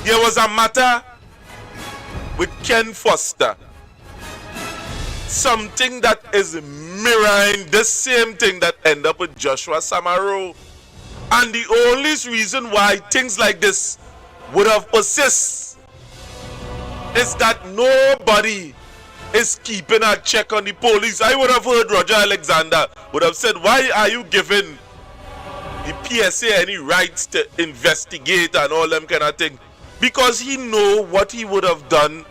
There was a matter with Ken Foster. Something that is mirroring the same thing that ended up with Joshua Samaro. And the only reason why things like this would have persisted is that nobody is keeping a check on the police. I would have heard Roger Alexander would have said, why are you giving the PSA any rights to investigate and all them kind of thing? Because he know what he would have done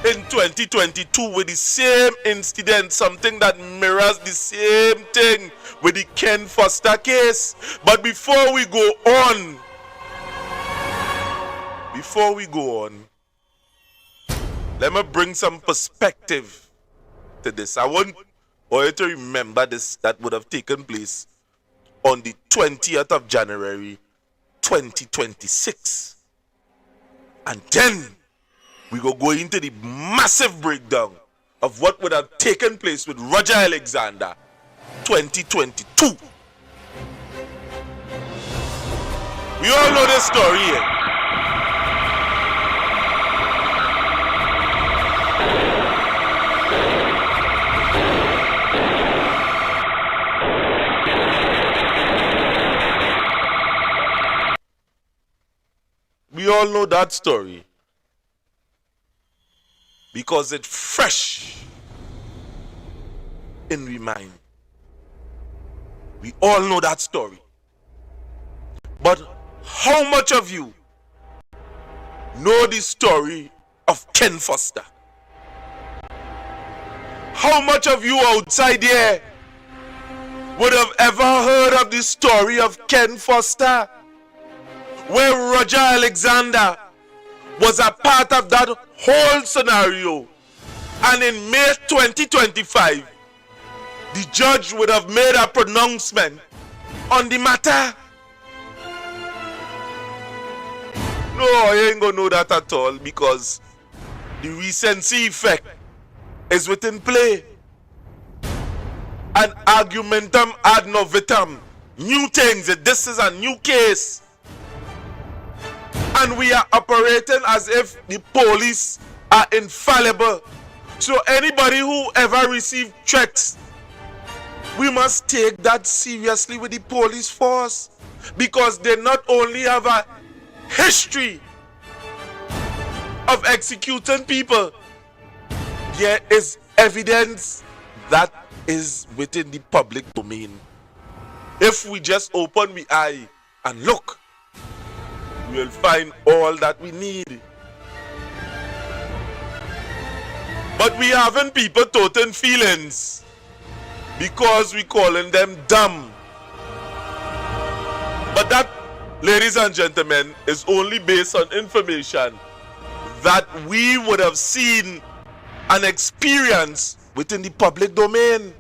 in 2022 with the same incident, something that mirrors the same thing with the Ken Foster case. But before we go on, let me bring some perspective to this. I want you to remember this, that would have taken place on the 20th of January 2026. And then we go into the massive breakdown of what would have taken place with Roger Alexander 2022. We all know this story here. We all know that story because it's fresh in my mind. We all know that story. But how much of you know the story of Ken Foster? How much of you outside here would have ever heard of the story of Ken Foster, where Roger Alexander was a part of that whole scenario? And in May 2025, the judge would have made a pronouncement on the matter. No, I ain't gonna know that at all, because the recency effect is within play. And argumentum ad novitum. New things, this is a new case. And we are operating as if the police are infallible. So anybody who ever received threats, we must take that seriously with the police force, because they not only have a history of executing people, there is evidence that is within the public domain. If we just open the eye and look, we will find all that we need. But we having people toting feelings because we calling them dumb. But that, ladies and gentlemen, is only based on information that we would have seen and experienced within the public domain.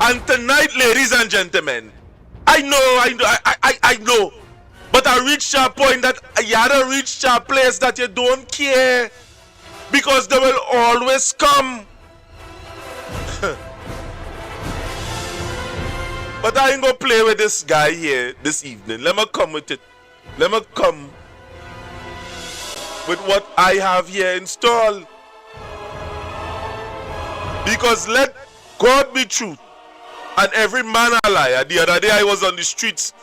And tonight, ladies and gentlemen, I know, but I reached a point that you had to reach a place that you don't care, because they will always come. But I ain't gonna play with this guy here this evening. Let me come with it. Let me come with what I have here installed. Because let God be truth and every man a liar. The other day I was on the streets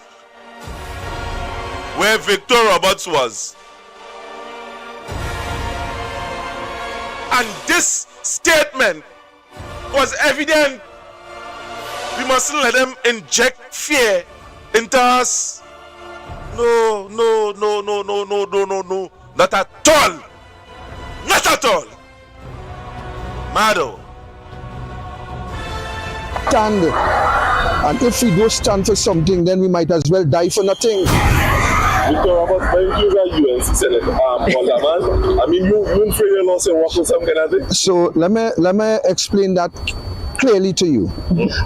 where Victor Roberts was. And this statement was evident. We mustn't let them inject fear into us. No. Not at all. Not at all. Mado. Stand. And if we don't stand for something, then we might as well die for nothing. Victor Roberts, when you were UNC Senate, I mean, you afraid you lost your work or some kind of thing? So let me explain that clearly to you.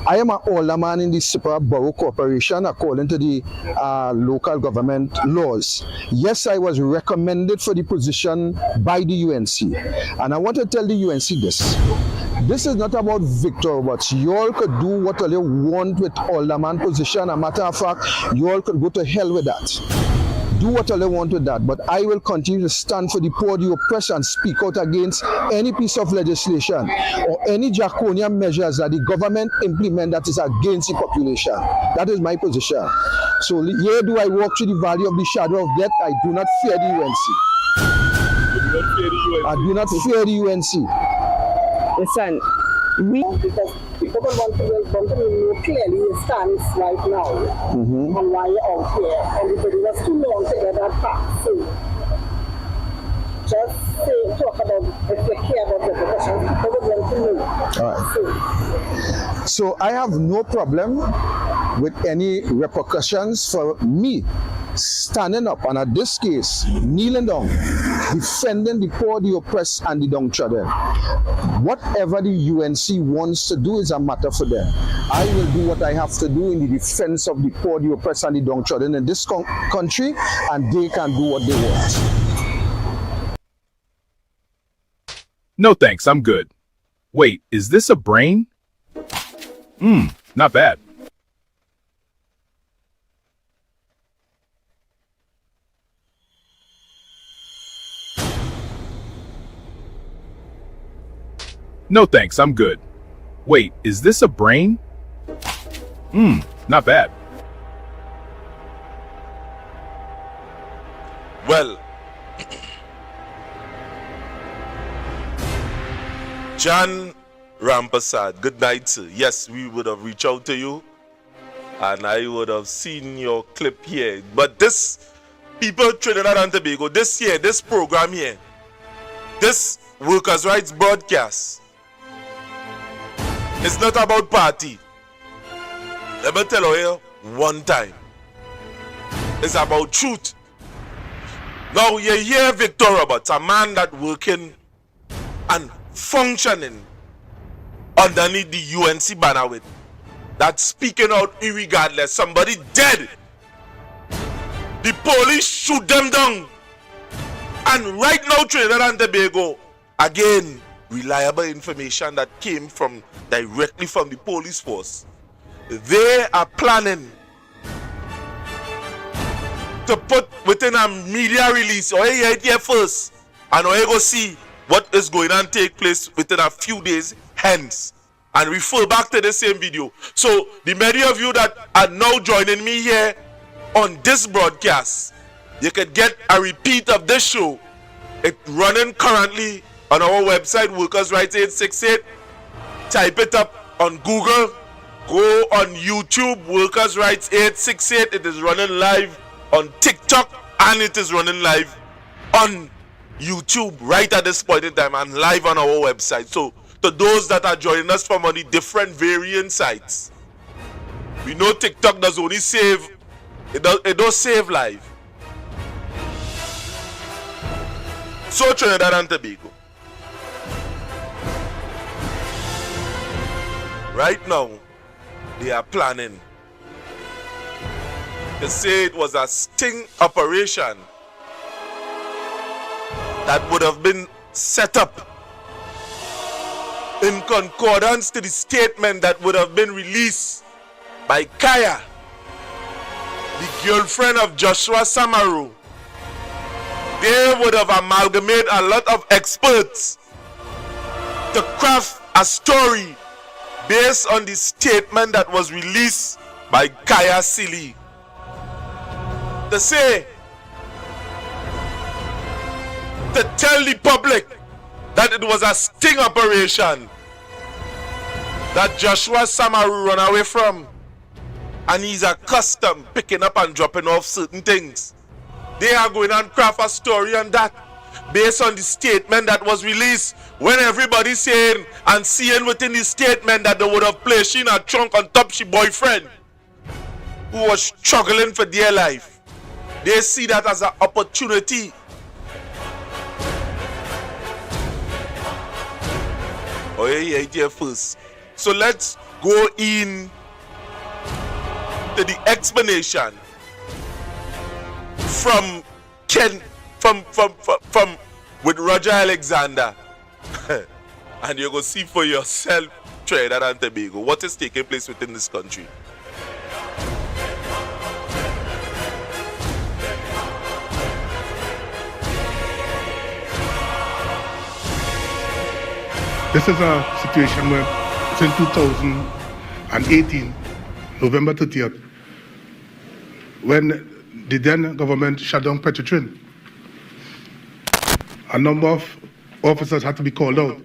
I am an alderman in the Super Borough Corporation according to the local government laws. Yes, I was recommended for the position by the UNC. And I want to tell the UNC this. This is not about Victor Roberts. You all could do what you want with alderman position. A matter of fact, you all could go to hell with that. Do what you want with that. But I will continue to stand for the poor, the oppressed, and speak out against any piece of legislation or any draconian measures that the government implement that is against the population. That is my position. So here do I walk through the valley of the shadow of death. I do not fear the UNC. I do not fear the UNC. Listen, because people want to know clearly your stance right now and why you're out here. Everybody was too long to get that fact. So just talk about if you care about the profession. People want to know. All right. So I have no problem with any repercussions for me standing up and at this case kneeling down, defending the poor, the oppressed, and the downtrodden. Whatever the UNC wants to do is a matter for them. I will do what I have to do in the defense of the poor, the oppressed, and the downtrodden in this country, and they can do what they want. No thanks, I'm good. Wait, is this a brain? Not bad. No thanks, I'm good. Wait, is this a brain? Not bad. Well, John Rampasad, good night, sir. Yes, we would have reached out to you and I would have seen your clip here. But this, people Trinidad and Tobago, this year, this program here, this workers' rights broadcast, it's not about party. Let me tell you one time. It's about truth. Now you hear Victor Roberts, a man that working and functioning underneath the UNC banner with, that speaking out irregardless. Somebody dead. The police shoot them down. And right now Trinidad and Tobago, again, reliable information that came from directly from the police force. They are planning to put within a media release, or you here first, and you go see what is going to take place within a few days hence, and refer back to the same video. So the many of you that are now joining me here on this broadcast, you can get a repeat of this show. It's running currently on our website, Workers' Rights 868. Type it up on Google. Go on YouTube, Workers' Rights 868. It is running live on TikTok and it is running live on YouTube right at this point in time and live on our website. So to those that are joining us from on the different variant sites, we know TikTok does only save, it does save live. So Trinidad and Tobago, right now they are planning to say it was a sting operation that would have been set up in concordance to the statement that would have been released by Kaya, the girlfriend of Joshua Samaru. They would have amalgamated a lot of experts to craft a story based on the statement that was released by Kaya Sili. To say, to tell the public that it was a sting operation that Joshua Samaru run away from, and he's accustomed picking up and dropping off certain things. They are going and craft a story on that based on the statement that was released, when everybody saying and seeing within the statement that they would have placed she in a trunk on top she boyfriend who was struggling for their life. They see that as an opportunity here first. So let's go in to the explanation from with Roger Alexander. and you're going to see for yourself, Trinidad and Tobago, what is taking place within this country. This is a situation where it's in 2018, November 30th, when the then government shut down Petrotrin. A number of officers had to be called out.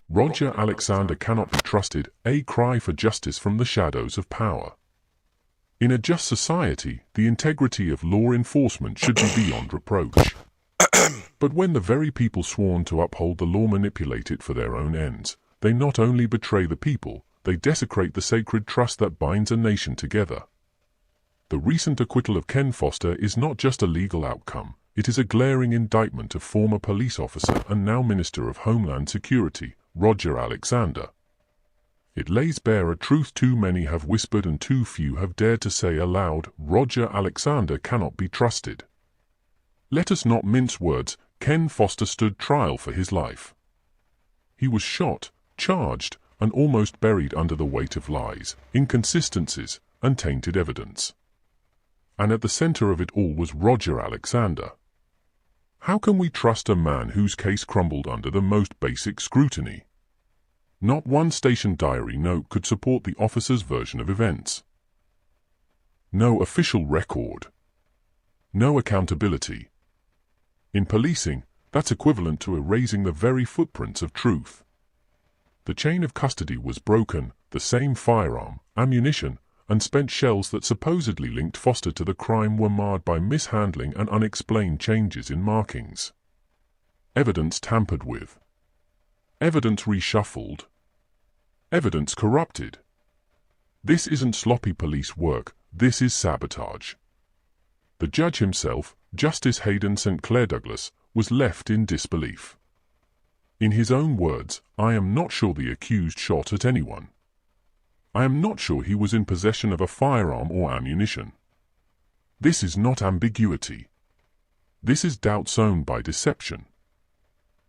Roger Alexander cannot be trusted, a cry for justice from the shadows of power. In a just society, the integrity of law enforcement should be beyond reproach. But when the very people sworn to uphold the law manipulate it for their own ends, they not only betray the people, they desecrate the sacred trust that binds a nation together. The recent acquittal of Ken Foster is not just a legal outcome, it is a glaring indictment of former police officer and now Minister of Homeland Security, Roger Alexander. It lays bare a truth too many have whispered and too few have dared to say aloud: Roger Alexander cannot be trusted. Let us not mince words, Ken Foster stood trial for his life. He was shot, charged, and almost buried under the weight of lies, inconsistencies, and tainted evidence. And at the center of it all was Roger Alexander. How can we trust a man whose case crumbled under the most basic scrutiny? Not one station diary note could support the officer's version of events. No official record. No accountability. In policing, that's equivalent to erasing the very footprints of truth. The chain of custody was broken, the same firearm, ammunition, and spent shells that supposedly linked Foster to the crime were marred by mishandling and unexplained changes in markings. Evidence tampered with. Evidence reshuffled. Evidence corrupted. This isn't sloppy police work, this is sabotage. The judge himself, Justice Hayden St. Clair Douglas, was left in disbelief. In his own words, "I am not sure the accused shot at anyone. I am not sure he was in possession of a firearm or ammunition." This is not ambiguity. This is doubt sown by deception.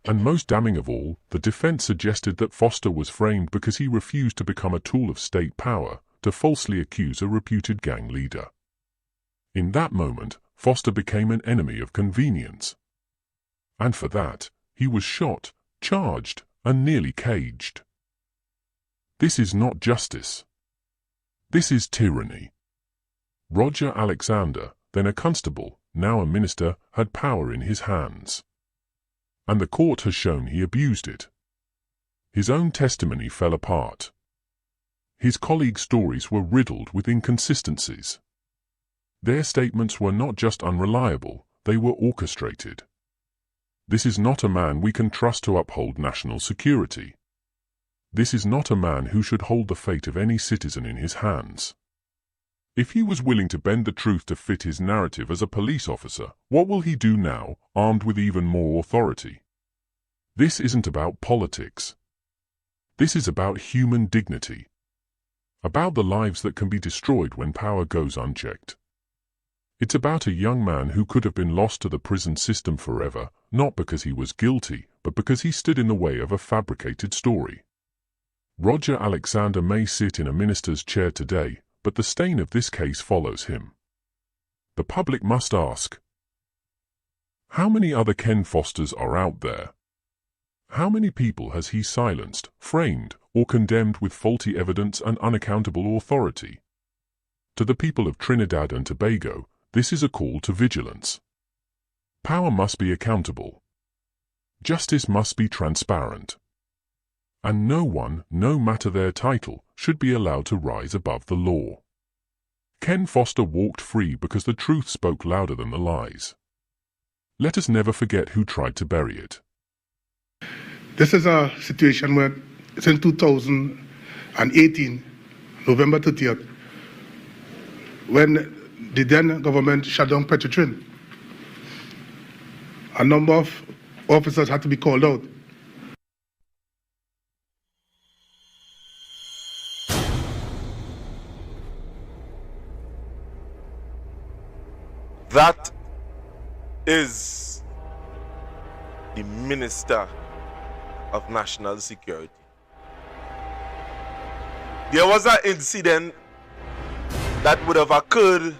And most damning of all, the defense suggested that Foster was framed because he refused to become a tool of state power, to falsely accuse a reputed gang leader. In that moment, Foster became an enemy of convenience. And for that, he was shot, charged, and nearly caged. This is not justice. This is tyranny. Roger Alexander, then a constable, now a minister, had power in his hands. And the court has shown he abused it. His own testimony fell apart. His colleagues' stories were riddled with inconsistencies. Their statements were not just unreliable, they were orchestrated. This is not a man we can trust to uphold national security. This is not a man who should hold the fate of any citizen in his hands. If he was willing to bend the truth to fit his narrative as a police officer, what will he do now, armed with even more authority? This isn't about politics. This is about human dignity. About the lives that can be destroyed when power goes unchecked. It's about a young man who could have been lost to the prison system forever, not because he was guilty, but because he stood in the way of a fabricated story. Roger Alexander may sit in a minister's chair today, but the stain of this case follows him. The public must ask, how many other Ken Fosters are out there? How many people has he silenced, framed, or condemned with faulty evidence and unaccountable authority? To the people of Trinidad and Tobago, this is a call to vigilance. Power must be accountable. Justice must be transparent. And no one, no matter their title, should be allowed to rise above the law. Ken Foster walked free because the truth spoke louder than the lies. Let us never forget who tried to bury it. This is a situation where it's in 2018, November 30th, when the then government shut down Petrotrin. A number of officers had to be called out. That is the minister of national security. There was an incident that would have occurred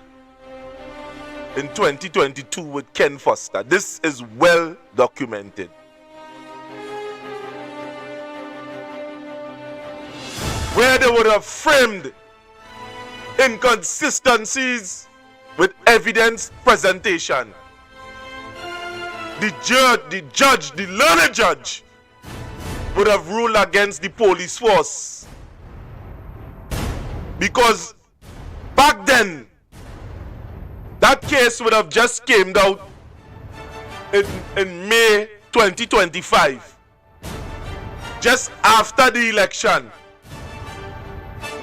in 2022 with Ken Foster. This is well documented. Where they would have framed inconsistencies with evidence presentation. The learned judge would have ruled against the police force. Because back then, that case would have just came out in May 2025, just after the election,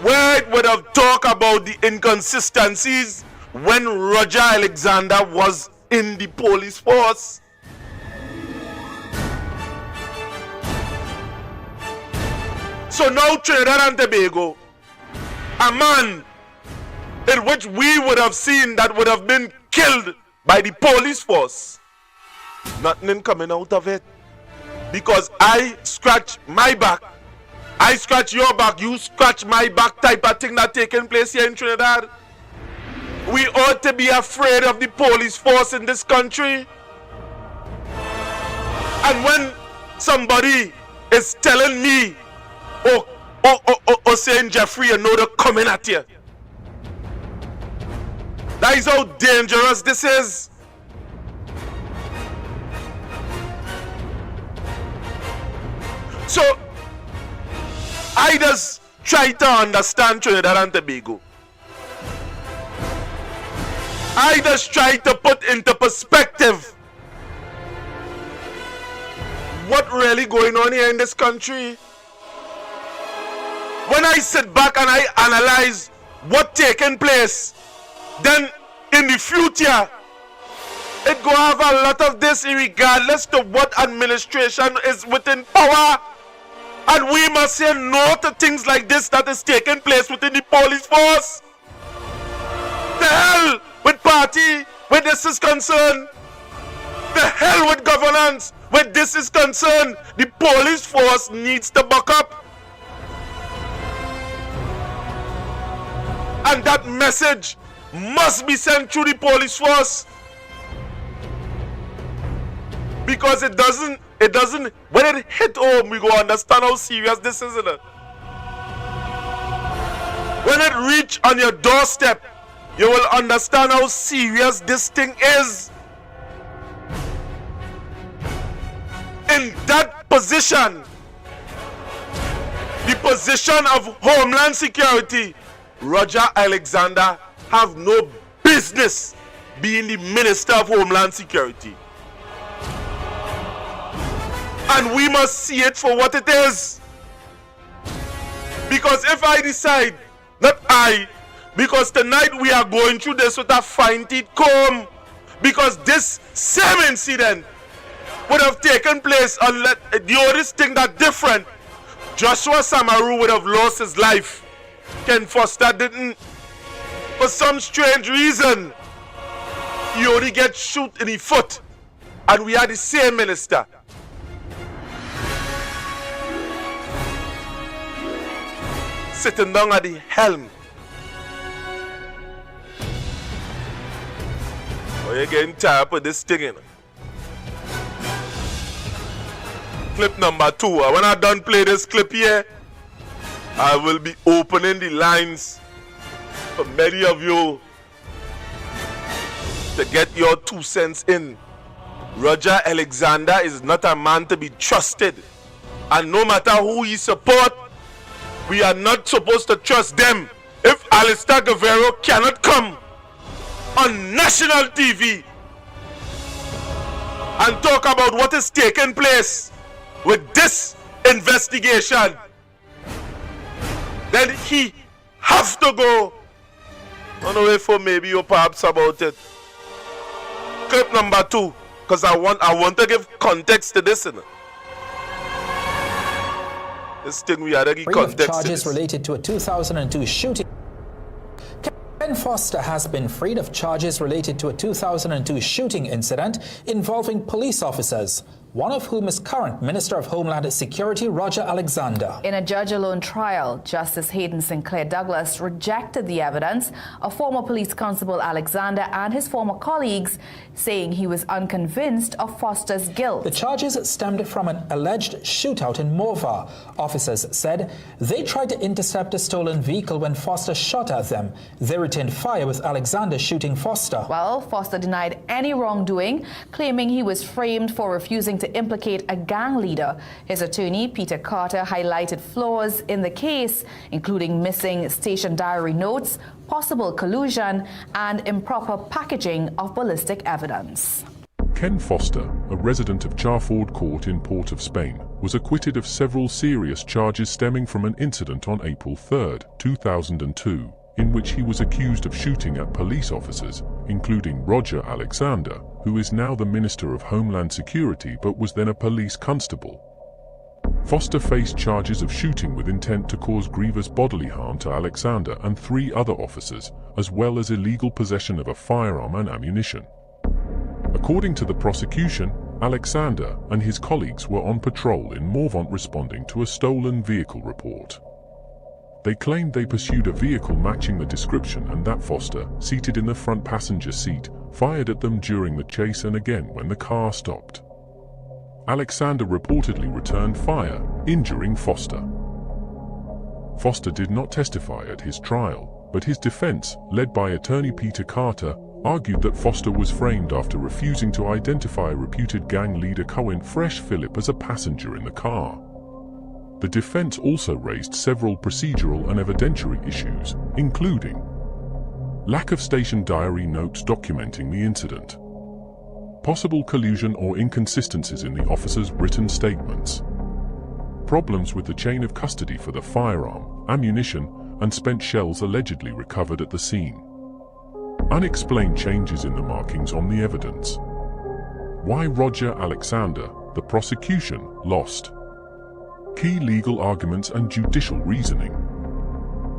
where it would have talked about the inconsistencies when Roger Alexander was in the police force. So now Trinidad and Tobago, a man in which we would have seen that would have been killed by the police force, nothing coming out of it. Because I scratch my back, I scratch your back, you scratch my back type of thing that taking place here in Trinidad. We ought to be afraid of the police force in this country. And when somebody is telling me, saying, Jeffrey, you know they're coming at you, that is how dangerous this is. So, I just try to understand Trinidad and Tobago. I just try to put into perspective what really going on here in this country. When I sit back and I analyze what taking place, then in the future, it go have a lot of this regardless to what administration is within power. And we must say no to things like this that is taking place within the police force. The hell with party where this is concerned. The hell with governance where this is concerned. The police force needs to buck up. And that message must be sent through the police force. Because it doesn't, when it hit home, we go understand how serious this is, isn't it? When it reach on your doorstep, you will understand how serious this thing is. In that position, the position of Homeland Security, Roger Alexander have no business being the Minister of Homeland Security. And we must see it for what it is. Because if I decide, not I, because tonight we are going through this with a fine-teeth comb, because this same incident would have taken place unless the only thing that different, Joshua Samaru would have lost his life. Ken Foster didn't. For some strange reason, he only gets shot in the foot. And we are the same minister. Sitting down at the helm. Oh, you're getting tired of this thing, you know? Clip number 2. When I done play this clip here, I will be opening the lines for many of you to get your 2 cents in. Roger Alexander is not a man to be trusted. And no matter who he support, we are not supposed to trust them. If Alistair Guerrero cannot come on national TV and talk about what is taking place with this investigation, then he has to go on the way for maybe or perhaps about it. Clip number 2, because I want to give context to this. This thing we are give context charges to this. Related to a 2002 shooting. Ken Foster has been freed of charges related to a 2002 shooting incident involving police officers. one of whom is current Minister of Homeland Security Roger Alexander. In a judge-alone trial, Justice Hayden Sinclair Douglas rejected the evidence of former police constable Alexander and his former colleagues, saying he was unconvinced of Foster's guilt. The charges stemmed from an alleged shootout in Morva. Officers said they tried to intercept a stolen vehicle when Foster shot at them. They returned fire with Alexander shooting Foster. Well, Foster denied any wrongdoing, claiming he was framed for refusing to implicate a gang leader. His attorney, Peter Carter, highlighted flaws in the case, including missing station diary notes, possible collusion, and improper packaging of ballistic evidence. Ken Foster, a resident of Charford Court in Port of Spain, was acquitted of several serious charges stemming from an incident on April 3, 2002, in which he was accused of shooting at police officers, including Roger Alexander, who is now the Minister of Homeland Security but was then a police constable. Foster faced charges of shooting with intent to cause grievous bodily harm to Alexander and 3 other officers, as well as illegal possession of a firearm and ammunition. According to the prosecution, Alexander and his colleagues were on patrol in Morvant responding to a stolen vehicle report. They claimed they pursued a vehicle matching the description and that Foster, seated in the front passenger seat, fired at them during the chase and again when the car stopped. Alexander reportedly returned fire, injuring Foster. Foster did not testify at his trial, but his defense, led by attorney Peter Carter, argued that Foster was framed after refusing to identify reputed gang leader Cohen Fresh Phillip as a passenger in the car. The defense also raised several procedural and evidentiary issues, including lack of station diary notes documenting the incident, possible collusion or inconsistencies in the officers' written statements, problems with the chain of custody for the firearm, ammunition, and spent shells allegedly recovered at the scene, unexplained changes in the markings on the evidence, why Roger Alexander, the prosecution, lost, key legal arguments and judicial reasoning.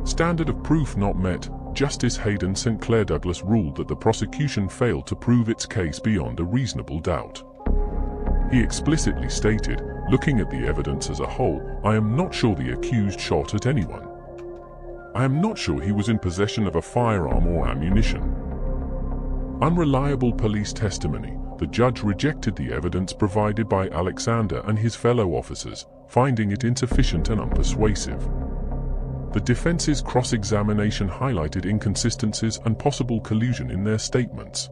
Standard of proof not met. Justice Hayden Sinclair Douglas ruled that the prosecution failed to prove its case beyond a reasonable doubt. He explicitly stated, looking at the evidence as a whole, I am not sure the accused shot at anyone. I am not sure he was in possession of a firearm or ammunition. Unreliable police testimony. The judge rejected the evidence provided by Alexander and his fellow officers, finding it insufficient and unpersuasive. The defense's cross-examination highlighted inconsistencies and possible collusion in their statements.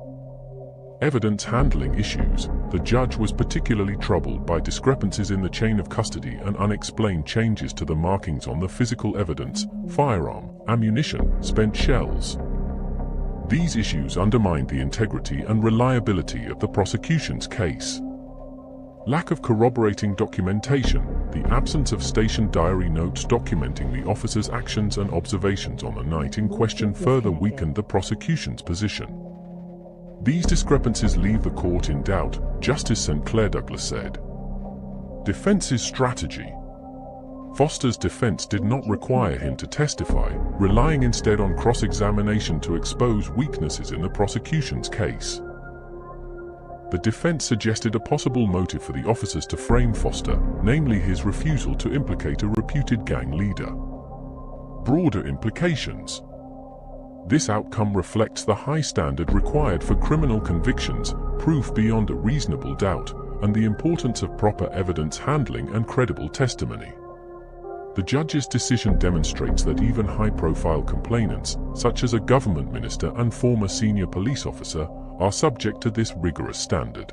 Evidence handling issues. The judge was particularly troubled by discrepancies in the chain of custody and unexplained changes to the markings on the physical evidence, firearm, ammunition, spent shells. These issues undermined the integrity and reliability of the prosecution's case. Lack of corroborating documentation. The absence of station diary notes documenting the officer's actions and observations on the night in question further weakened the prosecution's position. These discrepancies leave the court in doubt, Justice Sinclair Douglas said. Defense's strategy. Foster's defense did not require him to testify, relying instead on cross-examination to expose weaknesses in the prosecution's case. The defense suggested a possible motive for the officers to frame Foster, namely his refusal to implicate a reputed gang leader. Broader implications. This outcome reflects the high standard required for criminal convictions, proof beyond a reasonable doubt, and the importance of proper evidence handling and credible testimony. The judge's decision demonstrates that even high-profile complainants, such as a government minister and former senior police officer, are subject to this rigorous standard.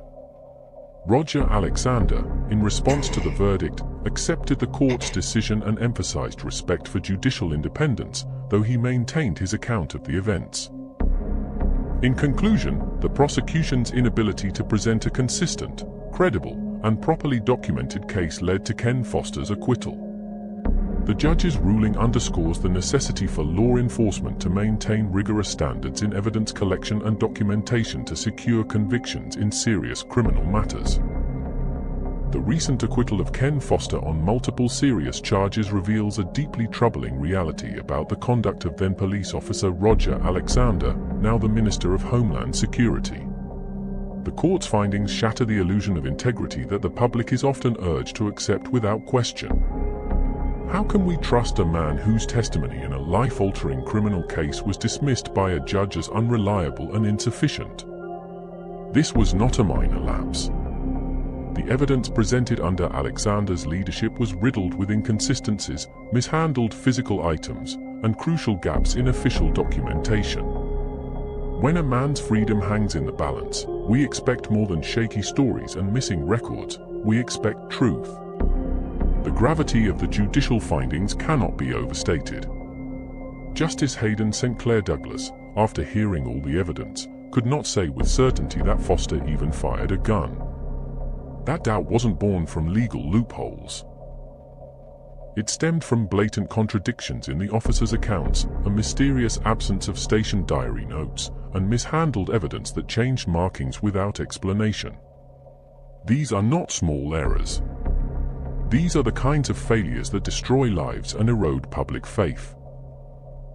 Roger Alexander, in response to the verdict, accepted the court's decision and emphasized respect for judicial independence, though he maintained his account of the events. In conclusion, the prosecution's inability to present a consistent, credible, and properly documented case led to Ken Foster's acquittal. The judge's ruling underscores the necessity for law enforcement to maintain rigorous standards in evidence collection and documentation to secure convictions in serious criminal matters. The recent acquittal of Ken Foster on multiple serious charges reveals a deeply troubling reality about the conduct of then police officer Roger Alexander, now the Minister of Homeland Security. The court's findings shatter the illusion of integrity that the public is often urged to accept without question. How can we trust a man whose testimony in a life-altering criminal case was dismissed by a judge as unreliable and insufficient? This was not a minor lapse. The evidence presented under Alexander's leadership was riddled with inconsistencies, mishandled physical items, and crucial gaps in official documentation. When a man's freedom hangs in the balance, we expect more than shaky stories and missing records. We expect truth. The gravity of the judicial findings cannot be overstated. Justice Hayden St. Clair Douglas, after hearing all the evidence, could not say with certainty that Foster even fired a gun. That doubt wasn't born from legal loopholes. It stemmed from blatant contradictions in the officer's accounts, a mysterious absence of station diary notes, and mishandled evidence that changed markings without explanation. These are not small errors. These are the kinds of failures that destroy lives and erode public faith.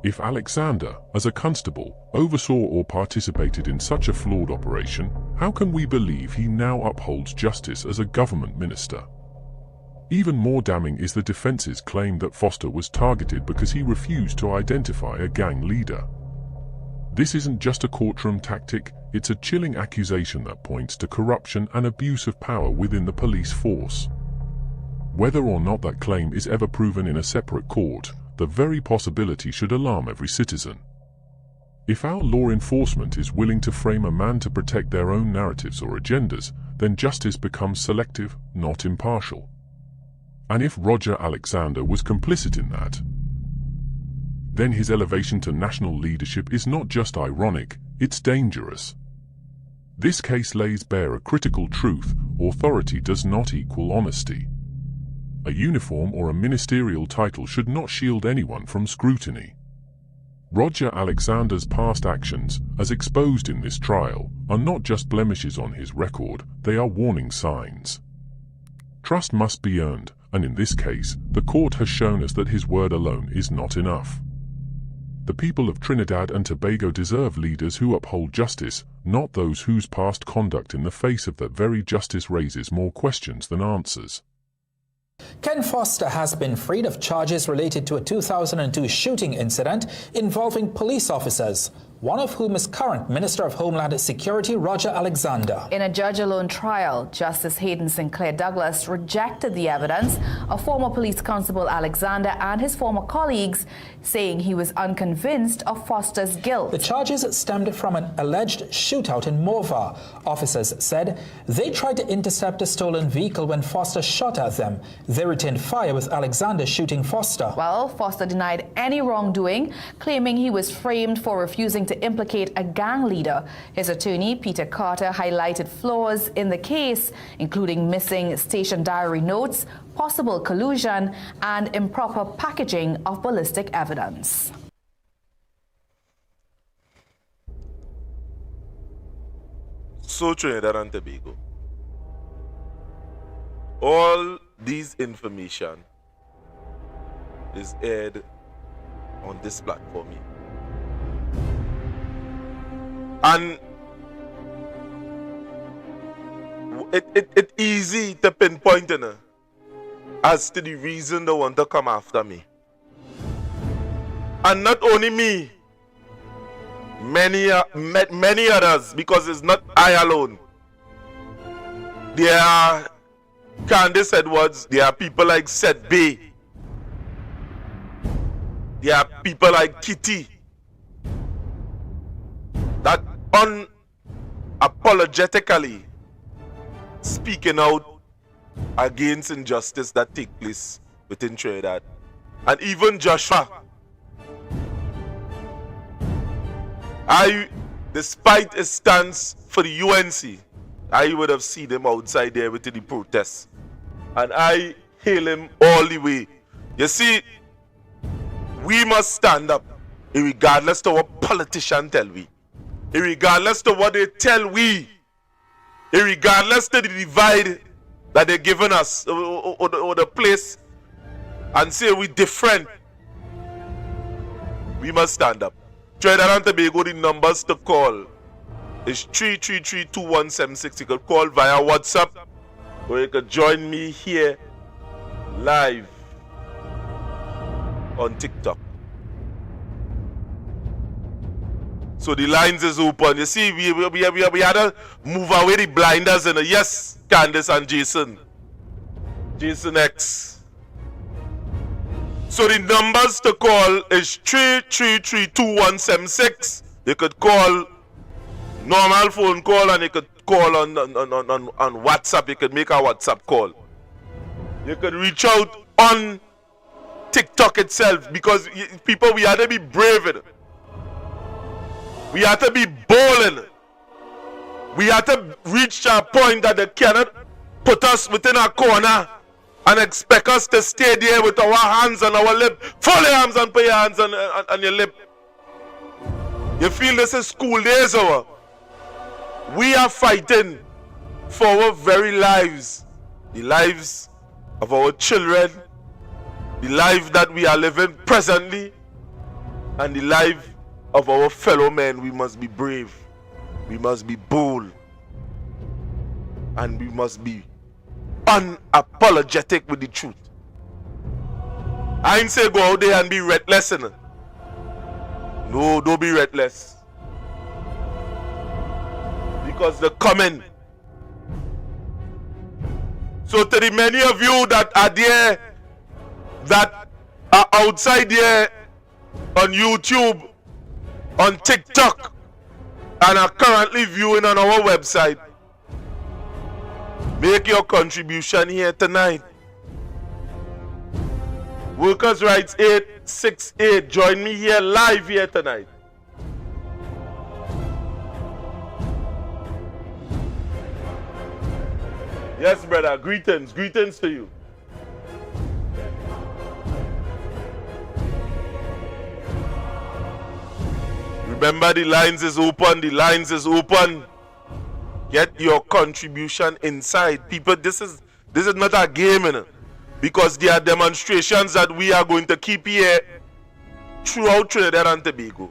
If Alexander, as a constable, oversaw or participated in such a flawed operation, how can we believe he now upholds justice as a government minister? Even more damning is the defense's claim that Foster was targeted because he refused to identify a gang leader. This isn't just a courtroom tactic, it's a chilling accusation that points to corruption and abuse of power within the police force. Whether or not that claim is ever proven in a separate court, the very possibility should alarm every citizen. If our law enforcement is willing to frame a man to protect their own narratives or agendas, then justice becomes selective, not impartial. And if Roger Alexander was complicit in that, then his elevation to national leadership is not just ironic, it's dangerous. This case lays bare a critical truth: authority does not equal honesty. A uniform or a ministerial title should not shield anyone from scrutiny. Roger Alexander's past actions, as exposed in this trial, are not just blemishes on his record, they are warning signs. Trust must be earned, and in this case, the court has shown us that his word alone is not enough. The people of Trinidad and Tobago deserve leaders who uphold justice, not those whose past conduct in the face of that very justice raises more questions than answers. Ken Foster has been freed of charges related to a 2002 shooting incident involving police officers, one of whom is current Minister of Homeland Security Roger Alexander. In a judge-alone trial, Justice Hayden St. Clair Douglas rejected the evidence of former police constable Alexander and his former colleagues, saying he was unconvinced of Foster's guilt. The charges stemmed from an alleged shootout in MELBA. Officers said they tried to intercept a stolen vehicle when Foster shot at them. They returned fire with Alexander shooting Foster. Well, Foster denied any wrongdoing, claiming he was framed for refusing to implicate a gang leader. His attorney, Peter Carter, highlighted flaws in the case, including missing station diary notes, possible collusion, and improper packaging of ballistic evidence. So Trinidad and Tobago, all these information is aired on this platform here. And it's easy to pinpoint as to the reason they want to come after me. And not only me, many others, because it's not I alone. There are Candace Edwards, there are people like Seth Bay, there are people like Kitty, that unapologetically speaking out against injustice that take place within Trinidad. And even Joshua, despite his stance for the UNC, I would have seen him outside there within the protests. And I hail him all the way. You see, we must stand up, regardless to what politicians tell we. Regardless to what they tell we, regardless to the divide that they're giving us or the place and say we different, we must stand up. Trinidad and Tobago, the numbers to call is 333-2176. You could call via WhatsApp, or you could join me here live on TikTok. So the lines is open. You see, we had to move away the blinders. And yes, Candace and Jason. Jason X. So the numbers to call is 333-2176. You could call normal phone call, and you could call on WhatsApp. You could make a WhatsApp call. You could reach out on TikTok itself, because people, we have to be brave. We have to be bold. We have to reach a point that they cannot put us within a corner and expect us to stay there with our hands on our lip. Fold your arms and put your hands on your lip. You feel this is school days over? We are fighting for our very lives. The lives of our children. The life that we are living presently. And the life of our fellow men. We must be brave. We must be bold. And we must be unapologetic with the truth. I ain't say go out there and be reckless. No, don't be reckless. Because they're coming. So to the many of you that are there, that are outside there on YouTube, on TikTok, and are currently viewing on our website, make your contribution here tonight. Workers' Rights 868, join me here live here tonight. Yes, brother, greetings to you. Remember, the lines is open. Get your contribution inside. People, this is not a game, because there are demonstrations that we are going to keep here throughout Trinidad and Tobago.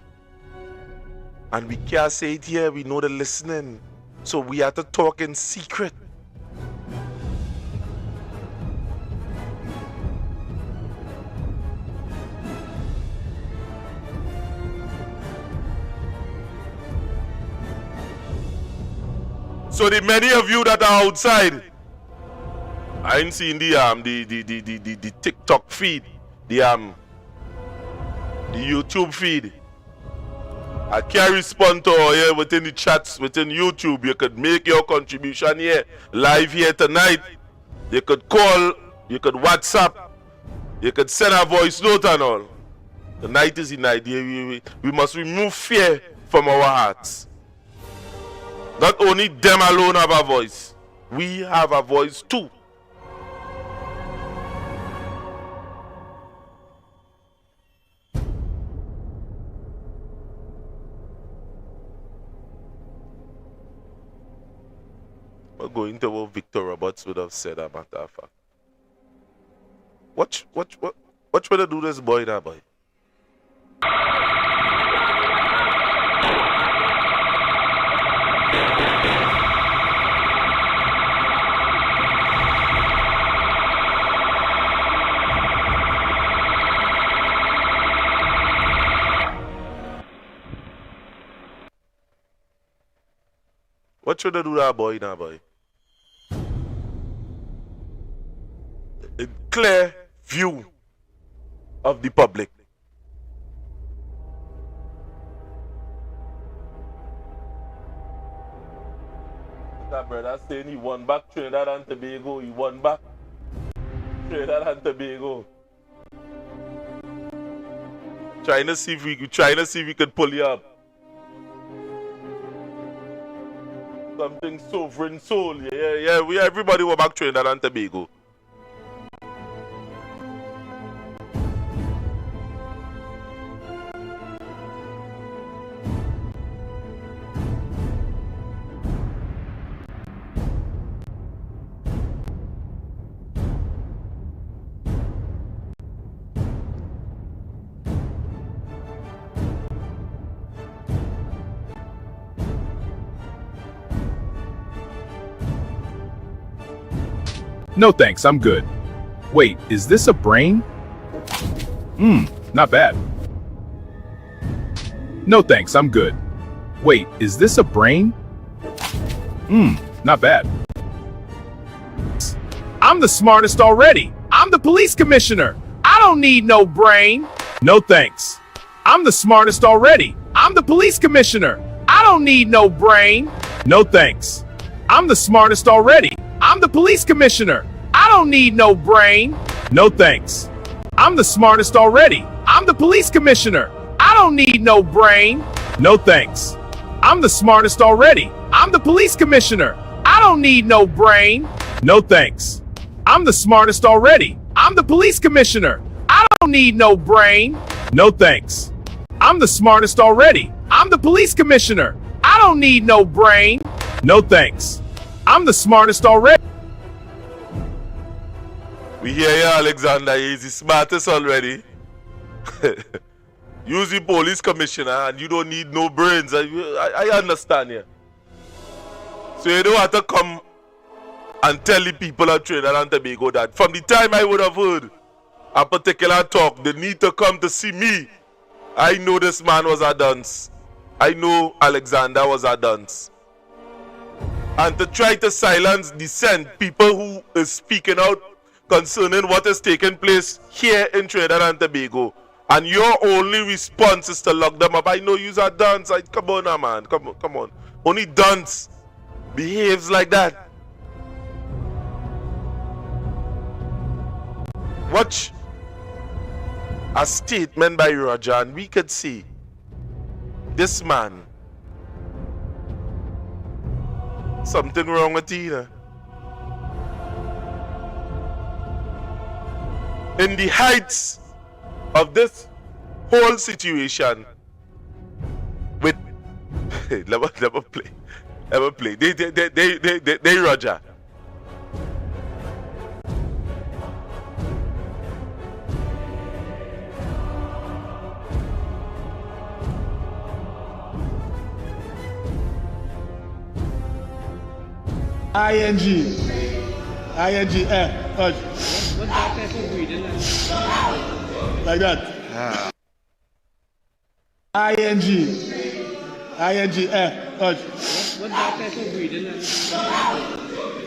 And we can't say it here, we know the listening. So we have to talk in secret. So the many of you that are outside, I ain't seen the TikTok feed, the YouTube feed. I can't respond to all here within the chats within YouTube. You could make your contribution here live here tonight. You could call, you could WhatsApp, you could send a voice note and all. The night is the night. We must remove fear from our hearts. Not only them alone have a voice, we have a voice too. We're going to what Victor Roberts would have said, a matter of fact. Watch what they do this boy now, boy. What should I do that boy now, boy? A clear view of the public. That brother saying he won back Trinidad and Tobago. He won back Trinidad and Tobago. Trying to see if we could pull you up. Something sovereign soul. Yeah. Everybody were back Trinidad and Tobago. No thanks, I'm good. Wait, is this a brain? Not bad. No thanks, I'm good. Wait, is this a brain? Not bad. I'm the smartest already. I'm the police commissioner. I don't need no brain. No thanks. I'm the smartest already. I'm the police commissioner. I don't need no brain. No thanks. I'm the smartest already. I'm the police commissioner. I don't need no brain. No thanks. I'm the smartest already. I'm the police commissioner. I don't need no brain. No thanks. I'm the smartest already. I'm the police commissioner. I don't need no brain. No thanks. I'm the smartest already. I'm the police commissioner. I don't need no brain. No thanks. I'm the smartest already. I'm the police commissioner. I don't need no brain. No thanks. I'm the smartest already. We hear you, Alexander. He's the smartest already. You're the police commissioner and you don't need no brains. I understand you. So you don't have to come and tell the people of Trinidad and Tobago that from the time I would have heard a particular talk, they need to come to see me. I know this man was a dunce. I know Alexander was a dunce. And to try to silence dissent, people who is speaking out concerning what is taking place here in Trinidad and Tobago, and your only response is to lock them up. I know you're a dunce. Come on now, man. Come on. Only dunce behaves like that. Watch a statement by Roger, and we could see this man, something wrong with him. In the heights of this whole situation, with never play. They Roger. ING, hush. What that type of breeding? Like that. ING, hush. What that type of breeding?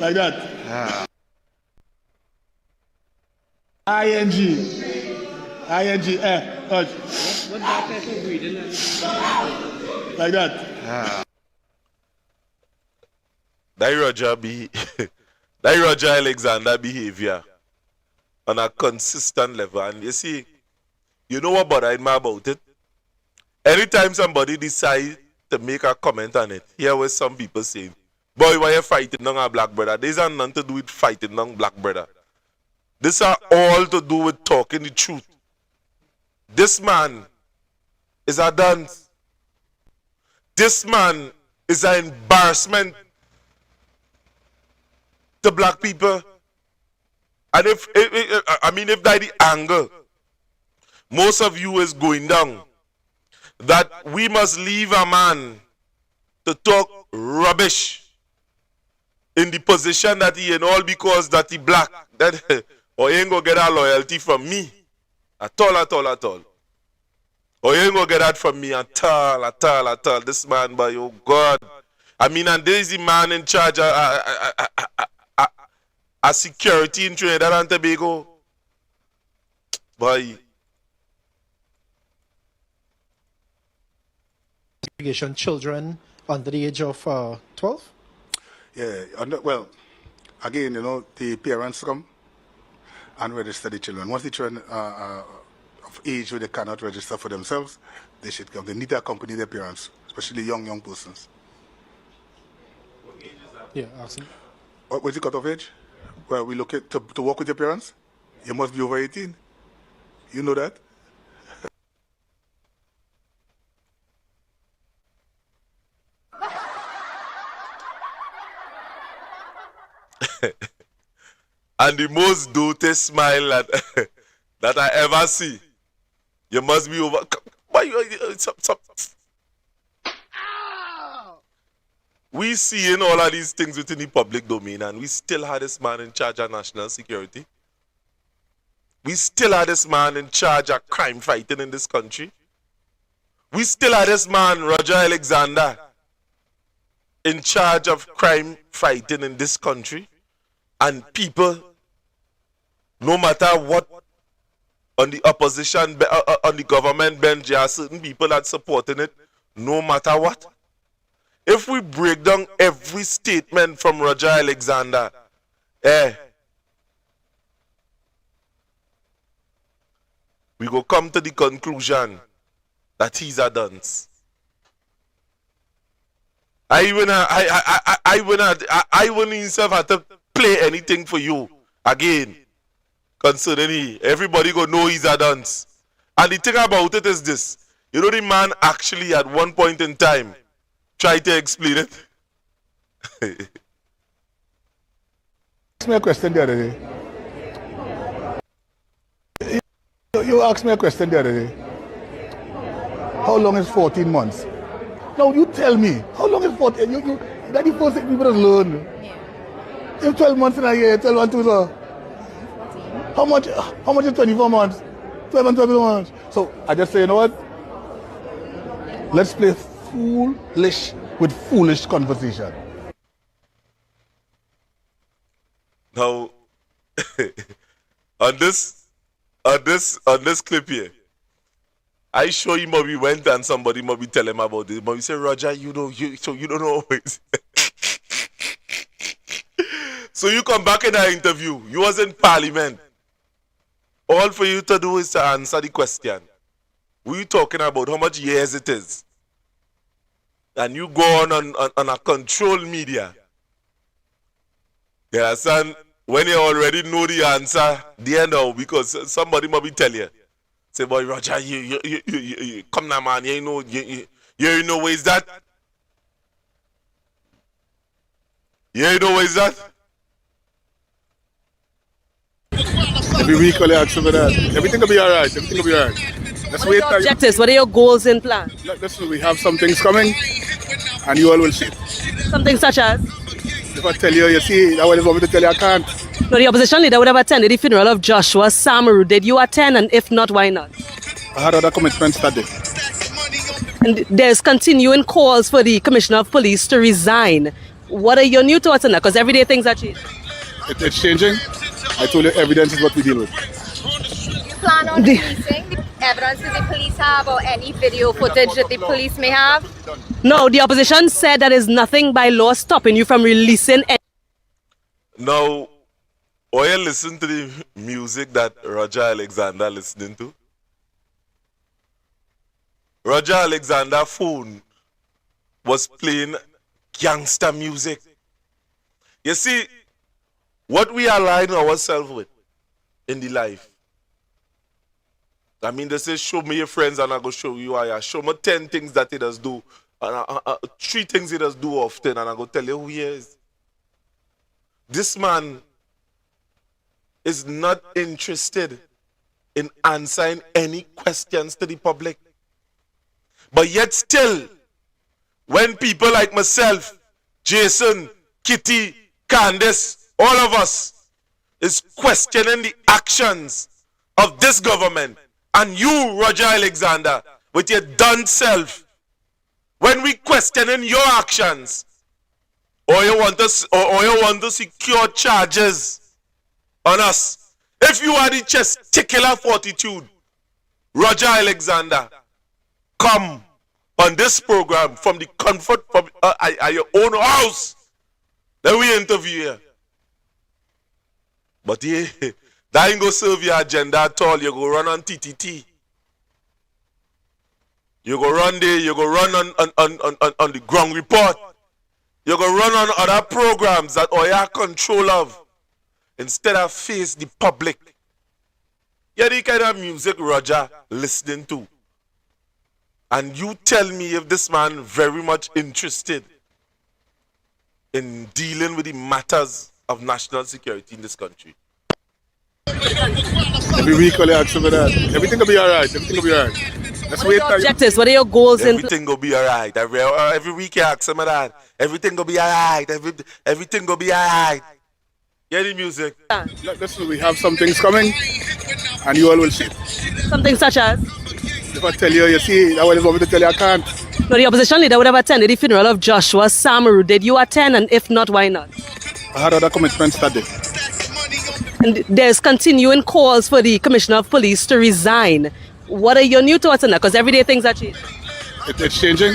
Like that. ING, hush. What that type of breeding? Like that. That Roger Alexander behavior on a consistent level. And you see, you know what bothered me about it? Anytime somebody decides to make a comment on it, here was some people saying, boy, why you fighting on a black brother? This has nothing to do with fighting on black brother. This are all to do with talking the truth. This man is a dunce. This man is an embarrassment to black people. And if that the anger most of you is going down, that we must leave a man to talk rubbish in the position that he in, all because that he black, that or he ain't gonna get that loyalty from me at all. Or you ain't gonna get that from me at all. This man, by oh God. I mean, and there is the man in charge of security in Trinidad and Tobago. Boy. Children under the age of 12? Yeah, well, again, the parents come and register the children. Once the children are of age where they cannot register for themselves, they should come. They need to accompany their parents, especially young persons. What age is that? Yeah, awesome. What's the cutoff age? Well, we look at to work with your parents, you must be over 18. You know that? And the most doty smile that I ever see. You must be over. we seeing all of these things within the public domain, and we still had this man in charge of national security. We still had this man in charge of crime fighting in this country. We still had this man, Roger Alexander, in charge of crime fighting in this country. And people, no matter what, on the opposition, on the government bench, there are certain people that supporting it, no matter what. If we break down every statement from Roger Alexander, we go come to the conclusion that he's a dunce. I wouldn't himself have to play anything for you again concerning he. Everybody go know he's a dunce. And the thing about it is this. You know, the man actually at one point in time tried to explain it. Ask me a question the other day. You asked me a question the other day. How long is 14 months? Now you tell me, how long is 14? That the first thing people learn. Yeah. You 12 months in a year, 12 months, 14. How much is 24 months? 12 and 12 months. So I just say, you know what? Let's play foolish with foolish conversation. Now, on this clip here, I show him how we went and somebody maybe tell him about this. But we say, Roger, you don't know always. So you come back in our interview. You was in Parliament. All for you to do is to answer the question. We talking about how much years it is. And you go on a controlled media. You understand? When you already know the answer, there now, because somebody maybe tell you. Say, boy, Roger, you come now, man. You know where is that? You know where is that? Every week, I'll ask for that. Everything will be all right. Everything will be all right. Let's wait. What are your objectives? What are your goals and plans? Listen, we have some things coming, and you all will see it. Something such as? If I tell you, you see, that one is want me to tell you, I can't. No, the opposition leader would have attended the funeral of Joshua Samaru. Did you attend? And if not, why not? I had other commitments that day. And there's continuing calls for the Commissioner of Police to resign. What are your new thoughts on that? Because every day things are changing. It's changing. I told you, evidence is what we deal with. You plan on releasing the evidence that the police have or any video footage that the police may have? No, the opposition said that there's nothing by law stopping you from releasing any. Now, or you listen to the music that Roger Alexander listening to? Roger Alexander's phone was playing gangster music. You see, what we align ourselves with in the life. I mean, they say, show me your friends and I go show you I show me 10 things that he does do. And 3 things he does do often and I go tell you who he is. This man is not interested in answering any questions to the public. But yet still, when people like myself, Jason, Kitty, Candace, all of us is questioning the actions of this government and you, Roger Alexander, with your done self, when we questioning your actions, or you want to secure charges on us, if you are the testicular fortitude, Roger Alexander, come on this program from the comfort of your own house, then we interview here. But yeah, that ain't go serve your agenda at all. You go run on TTT. You go run there, you go run on the ground report. You go run on other programs that you have control of. Instead of face the public. Yeah, the kind of music Roger listening to. And you tell me if this man very much interested in dealing with the matters of national security in this country. Every week I'll ask for that. Everything will be all right. Everything will be all right. Let's What are wait. your objectives? What are your goals? Everything go be alright. Every week you ask some of that. Everything go be alright. Everything go be alright. Hear the music. Listen, we have some things coming, and you all will see it. Something such as? If I tell you, you see, that one is what me to tell you, I can't. No, the opposition leader would have attended the funeral of Joshua Samaru. Did you attend? And if not, why not? I had other commitments that day. And there's continuing calls for the Commissioner of Police to resign. What are your new thoughts on that? Because every day things are changing. It's changing.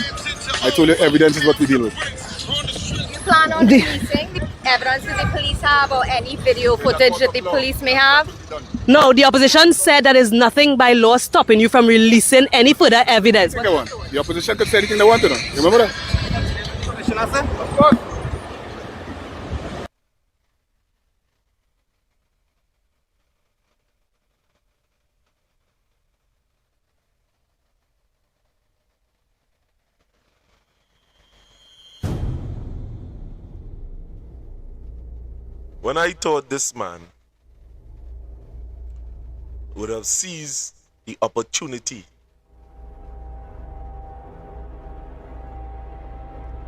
I told you, evidence is what we deal with. You plan on releasing the evidence that the police have or any video footage that the police may have? No, the opposition said that is nothing by law stopping you from releasing any further evidence. The opposition could say anything they want to know. You remember that? Of course. When I thought this man would have seized the opportunity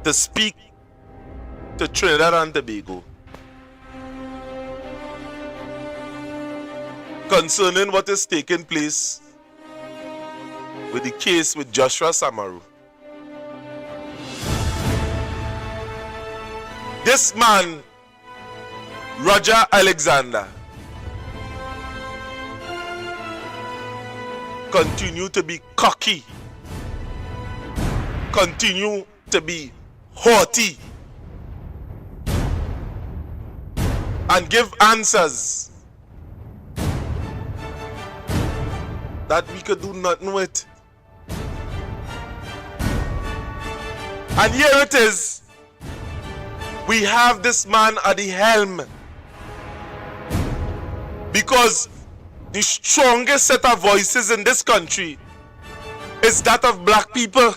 to speak to Trinidad and Tobago concerning what is taking place with the case with Joshua Samaru. This man, Roger Alexander, continue to be cocky, continue to be haughty, and give answers that we could do nothing with. And here it is, we have this man at the helm because the strongest set of voices in this country is that of black people.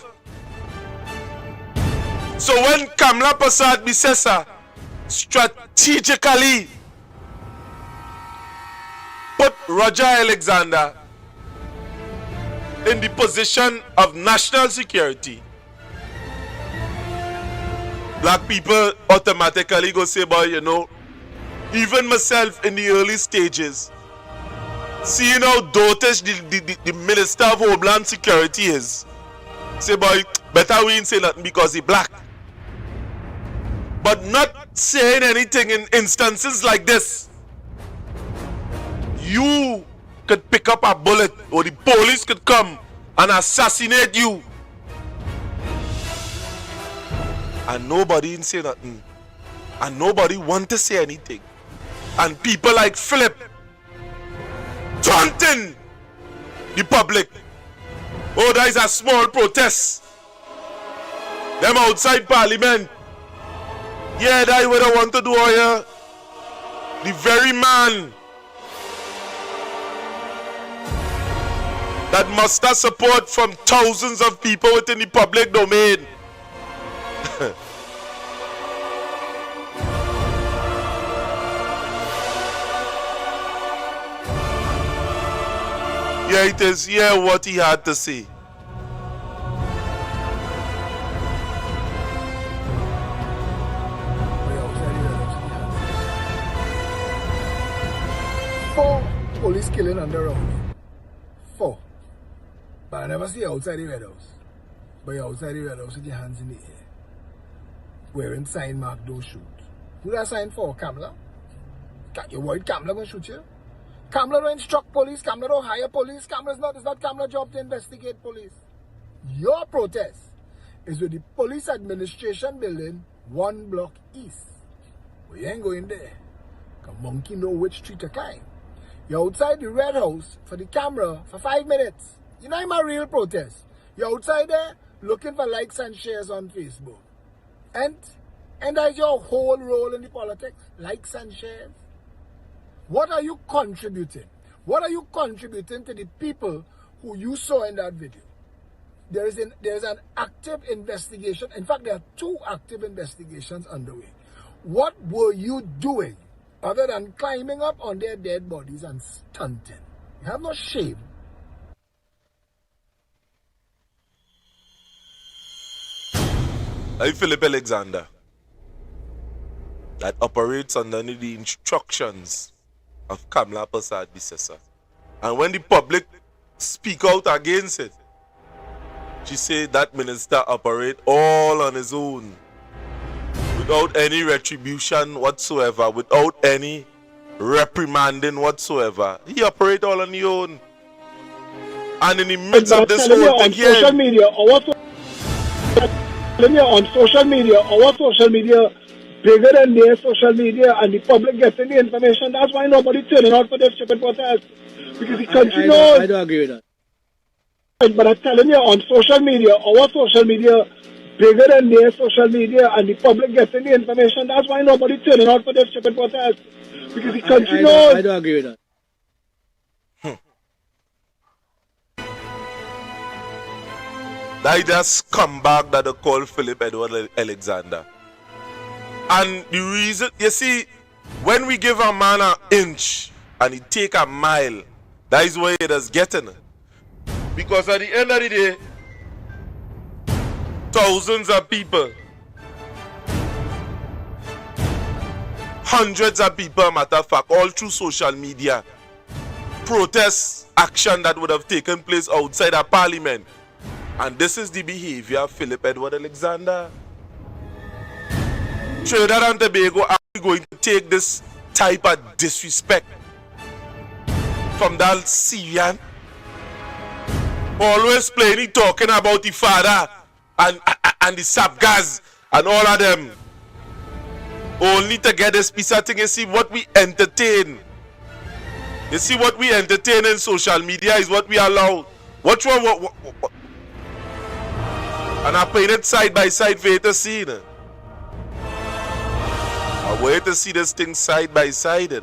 So when Kamla Prasad Bisesa strategically put Roger Alexander in the position of national security, black people automatically go say, boy, you know, even myself in the early stages, seeing how dotish the Minister of Homeland Security is, say, boy, better we ain't say nothing because he black. But not saying anything in instances like this. You could pick up a bullet or the police could come and assassinate you. And nobody didn't say nothing. And nobody want to say anything. And people like Philip taunting the public. Oh, there is a small protest. Them outside Parliament. Yeah, that what I want to do here. The very man that muster support from thousands of people within the public domain. Yeah, it is. Yeah, what he had to say. Police killing under round. 4. But I never see you outside the Red House. But you're outside the Red House with your hands in the air. Wearing sign mark, don't shoot. Who that sign for? Kamla? You worried Kamla going to shoot you? Kamla don't instruct police, Kamla don't hire police, it's not Kamla's job to investigate police. Your protest is with the police administration building 1 block east. We ain't going there. Because monkey know which street to climb. You're outside the Red House for the camera for 5 minutes. You know my real protest. You're outside there looking for likes and shares on Facebook. And that's your whole role in the politics. Likes and shares. What are you contributing? What are you contributing to the people who you saw in that video? There is an active investigation. In fact, there are 2 active investigations underway. What were you doing other than climbing up on their dead bodies and stunting? You have no shame. I'm Philip Alexander that operates under the instructions of Kamla Persad Bissessa. And when the public speak out against it, she said that minister operate all on his own, without any retribution whatsoever, without any reprimanding whatsoever. He operate all on his own. And in the midst of this whole thing here, social media, our social media bigger than their social media, and the public getting the information. That's why nobody turning out for this stupid protest. Because he continues. I don't agree with that. But I'm telling you, on social media, our social media bigger than their social media, and the public getting the information. That's why nobody turning out for this stupid protest. Because he continues. I don't agree with that. That is a scumbag that they call Philip Edward Alexander. And the reason, you see, when we give a man an inch and he take a mile, that is where it is getting. Because at the end of the day, thousands of people, hundreds of people, matter of fact, all through social media, protest action that would have taken place outside of parliament. And this is the behavior of Philip Edward Alexander. Trinidad and Tobago are going to take this type of disrespect from that Syrian? Always playing, talking about the father and the Sabgas and all of them. Only to get this piece of thing. You see what we entertain. You see what we entertain in social media is what we allow. Watch what and I played it side by side for you to see. I wait to see this thing side by side.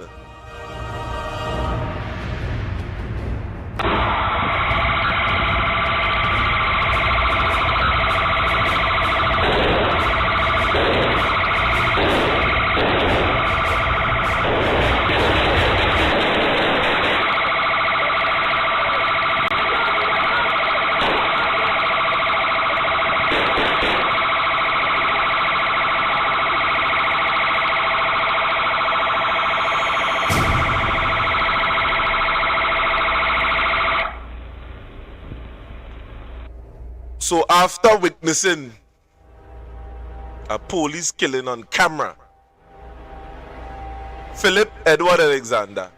So after witnessing a police killing on camera, Philip Edward Alexander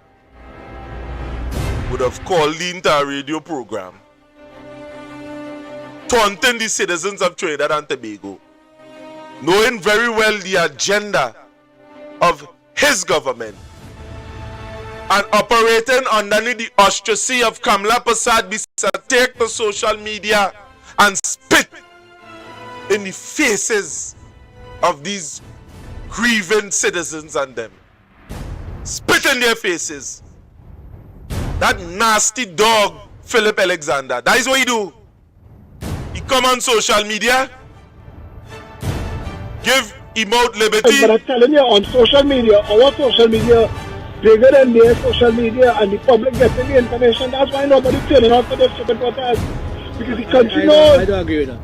would have called into a radio program taunting the citizens of Trinidad and Tobago, knowing very well the agenda of his government and operating underneath the auspices of Kamla Persad Bissessa, take to social media and spit in the faces of these grieving citizens and them. Spit in their faces. That nasty dog, Philip Alexander. That is what he do. He come on social media, give him out liberty. But I'm telling you, on social media, our social media bigger than their social media, and the public getting the information. That's why nobody turning out for this stupid protest. Because he continues. I don't agree with that.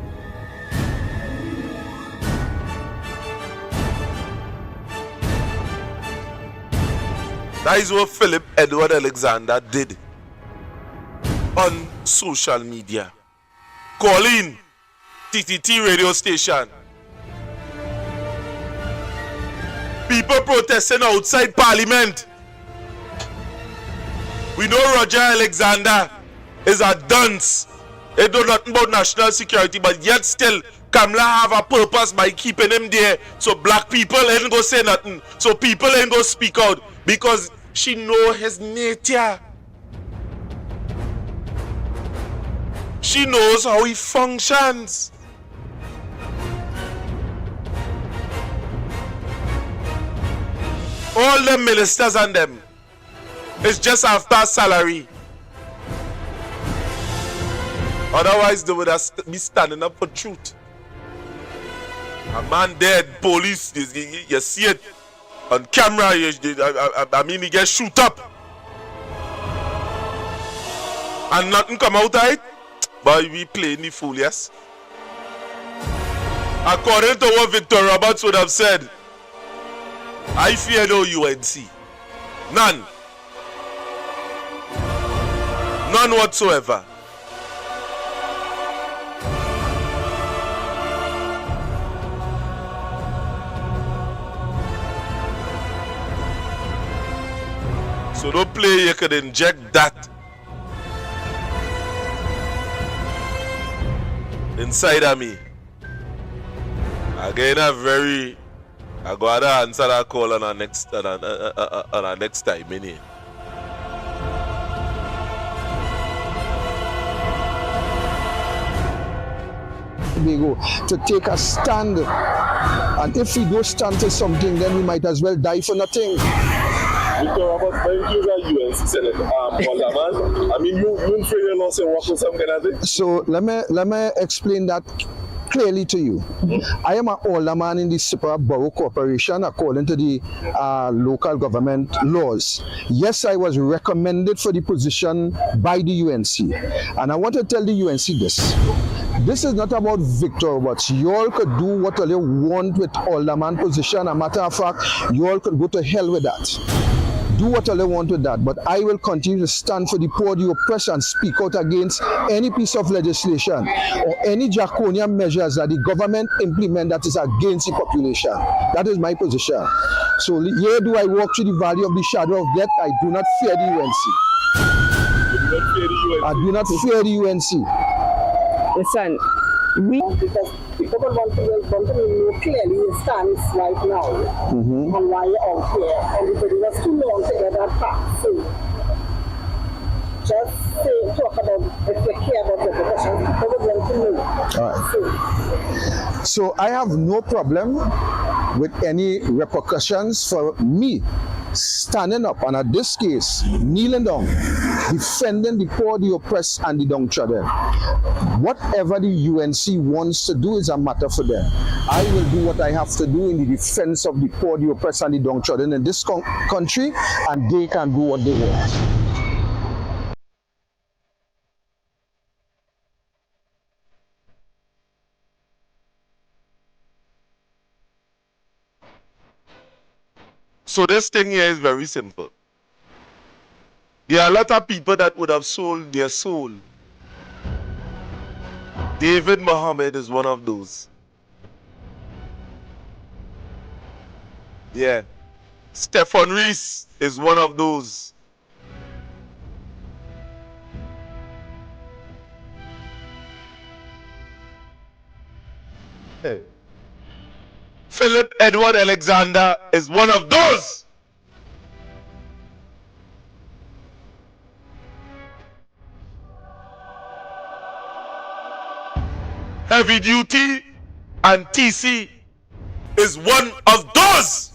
That is what Philip Edward Alexander did on social media. Calling TTT radio station. People protesting outside parliament. We know Roger Alexander is a dunce. They know nothing about national security, but yet still Kamla have a purpose by keeping him there. So black people ain't go say nothing. So people ain't go speak out because she know his nature. She knows how he functions. All the ministers and them is just after salary. Otherwise, they would have be standing up for truth. A man dead, police, you see it on camera, I mean, he gets shoot up. And nothing come out of it, but we playing the fool, yes? According to what Victor Roberts would have said, I fear no UNC. None. None whatsoever. So don't play, you can inject that inside of me. Again, I go to answer that call on our next time, innit? Tobago to take a stand, and if we don't stand to something, then we might as well die for nothing. Victor Roberts, when you are UNC Senate, I mean, you free your law and work with some kind of thing. So let me explain that clearly to you. I am an alderman in the Super Borough Corporation according to the local government laws. Yes, I was recommended for the position by the UNC, and I want to tell the UNC this. This is not about Victor Roberts. You all could do what you want with alderman position. A matter of fact, you all could go to hell with that. Do what you want with that, but I will continue to stand for the poor, the oppressed, and speak out against any piece of legislation or any draconian measures that the government implement that is against the population. That is my position. So here do I walk through the valley of the shadow of death. I do not fear the UNC. I do not fear the UNC. Listen, because the people want to know clearly your stance right now and why you're out here. Everybody was too long to get that back. So just talk about if you care about the profession, people want to know. All right. So I have no problem with any repercussions for me standing up, and at this case, kneeling down, defending the poor, the oppressed, and the downtrodden. Whatever the UNC wants to do is a matter for them. I will do what I have to do in the defense of the poor, the oppressed, and the downtrodden in this country, and they can do what they want. So this thing here is very simple. There are a lot of people that would have sold their soul. David Muhammad is one of those. Yeah. Stephen Reese is one of those. Hey. Philip Edward Alexander is one of those. Heavy Duty and TC is one of those.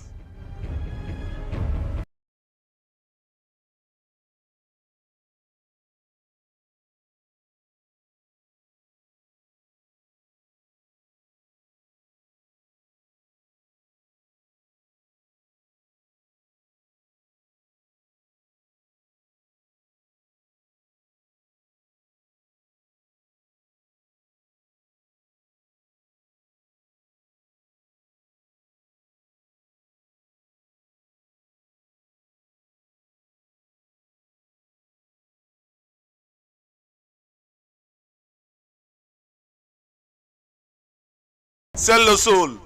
Sell the soul.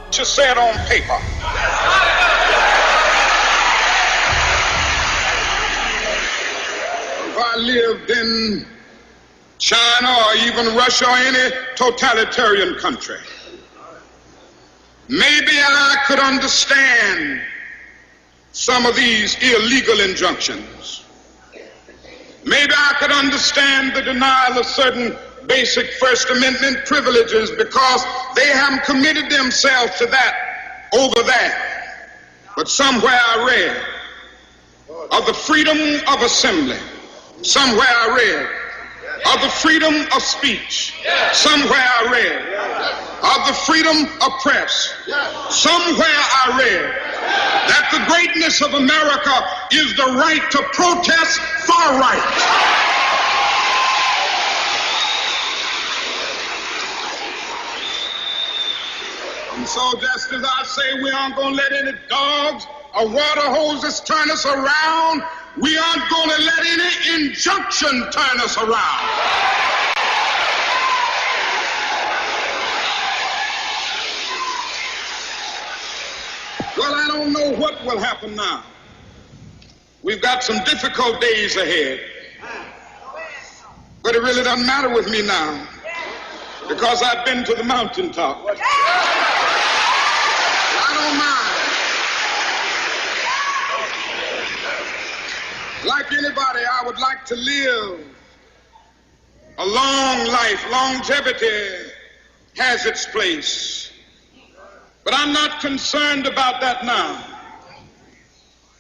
To say it on paper. If I lived in China or even Russia or any totalitarian country, maybe I could understand some of these illegal injunctions. Maybe I could understand the denial of certain basic First Amendment privileges because they haven't committed themselves to that over that. But somewhere I read of the freedom of assembly. Somewhere I read of the freedom of speech. Somewhere I read of the freedom of press. Somewhere I read that the greatness of America is the right to protest far right. And so just as I say we aren't going to let any dogs or water hoses turn us around, we aren't going to let any injunction turn us around. Well, I don't know what will happen now. We've got some difficult days ahead. But it really doesn't matter with me now because I've been to the mountaintop. I don't mind. Like anybody, I would like to live a long life. Longevity has its place. But I'm not concerned about that now.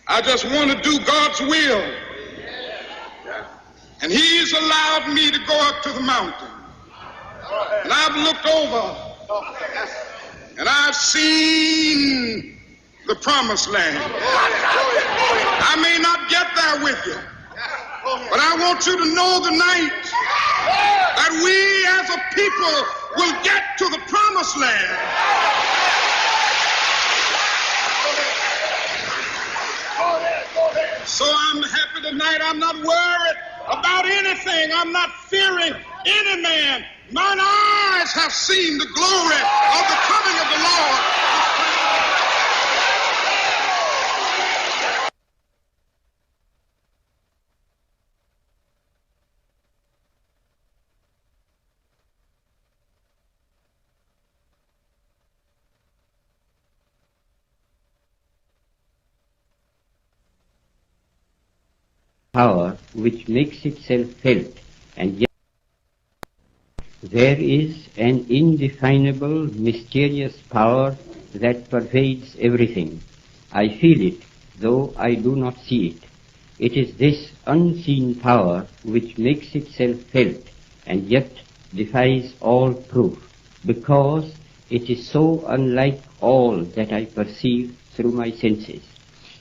I just want to do God's will. And He's allowed me to go up to the mountain. And I've looked over and I've seen the promised land. I may not get there with you, but I want you to know tonight that we as a people will get to the promised land. So I'm happy tonight. I'm not worried about anything. I'm not fearing any man. Mine eyes have seen the glory of the coming of the Lord. Power which makes itself felt, and yet there is an indefinable, mysterious power that pervades everything. I feel it, though I do not see it. It is this unseen power which makes itself felt, and yet defies all proof, because it is so unlike all that I perceive through my senses.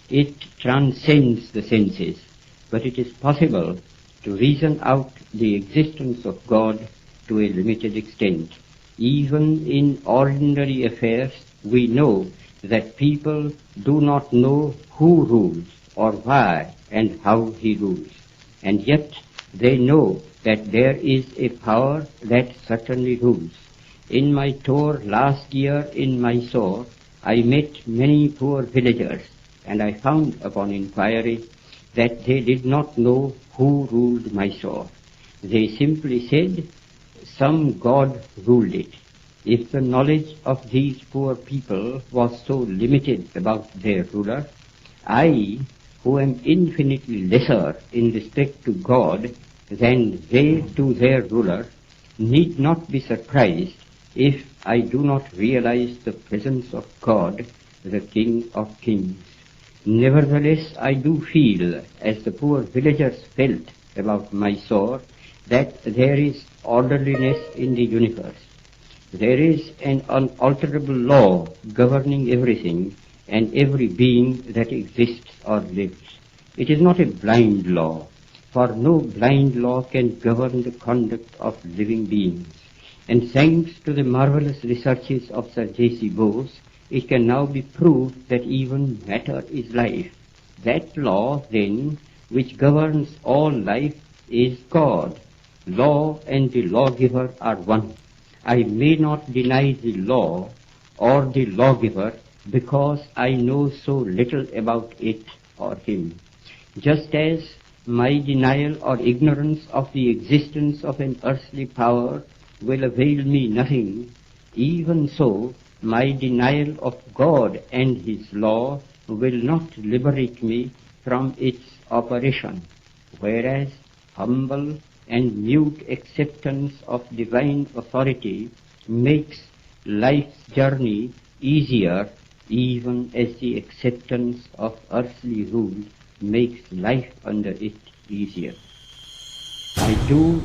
It transcends the senses, but it is possible to reason out the existence of God to a limited extent. Even in ordinary affairs, we know that people do not know who rules or why and how he rules. And yet they know that there is a power that certainly rules. In my tour last year in Mysore, I met many poor villagers, and I found upon inquiry that they did not know who ruled Mysore. They simply said, some god ruled it. If the knowledge of these poor people was so limited about their ruler, I, who am infinitely lesser in respect to God than they to their ruler, need not be surprised if I do not realize the presence of God, the King of Kings. Nevertheless, I do feel, as the poor villagers felt about Mysore, that there is orderliness in the universe. There is an unalterable law governing everything and every being that exists or lives. It is not a blind law, for no blind law can govern the conduct of living beings. And thanks to the marvelous researches of Sir J.C. Bose, it can now be proved that even matter is life. That law, then, which governs all life is God. Law and the lawgiver are one. I may not deny the law or the lawgiver because I know so little about it or him. Just as my denial or ignorance of the existence of an earthly power will avail me nothing, even so my denial of God and his law will not liberate me from its operation, whereas humble and mute acceptance of divine authority makes life's journey easier, even as the acceptance of earthly rule makes life under it easier. I do.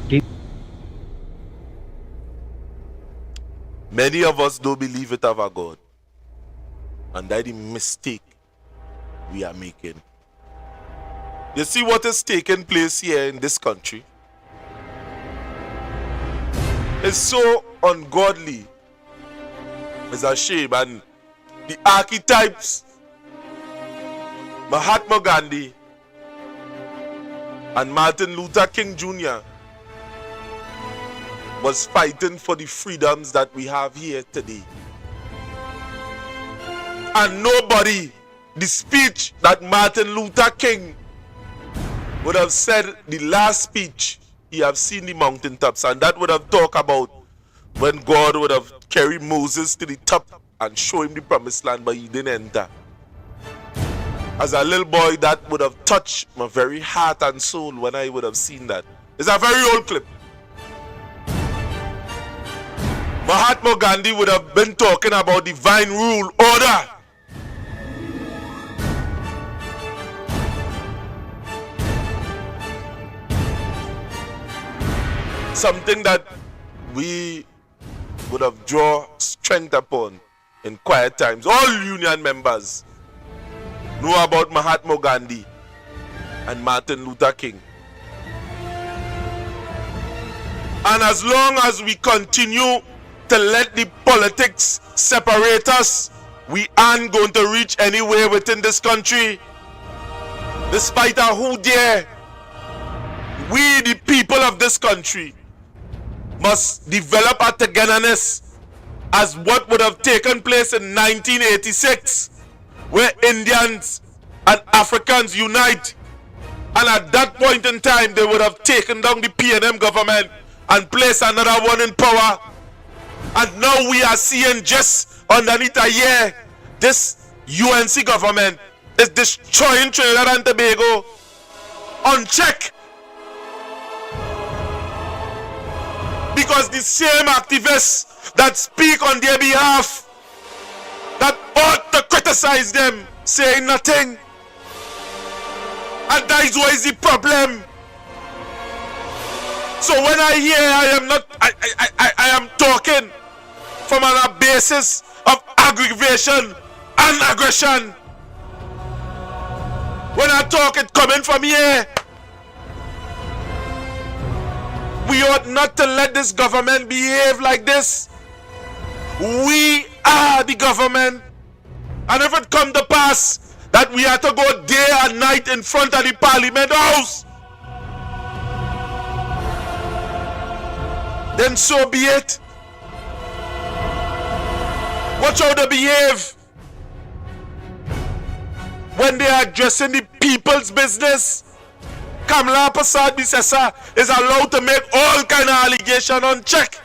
Many of us don't believe it of a God. And that's the mistake we are making. You see what is taking place here in this country? It's so ungodly. It's a shame. And the archetypes, Mahatma Gandhi and Martin Luther King Jr. was fighting for the freedoms that we have here today. And nobody, the speech that Martin Luther King would have said, the last speech he have seen the mountaintops, and that would have talked about when God would have carried Moses to the top and show him the promised land, but he didn't enter. As a little boy, that would have touched my very heart and soul when I would have seen that. It's a very old clip. Mahatma Gandhi would have been talking about divine rule, order. Something that we would have drawn strength upon in quiet times. All union members know about Mahatma Gandhi and Martin Luther King. And as long as we continue to let the politics separate us, we aren't going to reach anywhere within this country. Despite of who dare, we the people of this country must develop a togetherness as what would have taken place in 1986, where Indians and Africans unite. And at that point in time, they would have taken down the PNM government and placed another one in power. And now we are seeing just underneath a year, this UNC government is destroying Trinidad and Tobago unchecked. Because the same activists that speak on their behalf, that ought to criticize them, saying nothing. And that is what is the problem. So when I hear I am talking from a basis of aggravation and aggression. When I talk, it coming from here. We ought not to let this government behave like this. We are the government. And if it come to pass that we have to go day and night in front of the Parliament House, then so be it. Watch how they behave when they are addressing the people's business. Kamala Prasad Bisesa is allowed to make all kind of allegation on check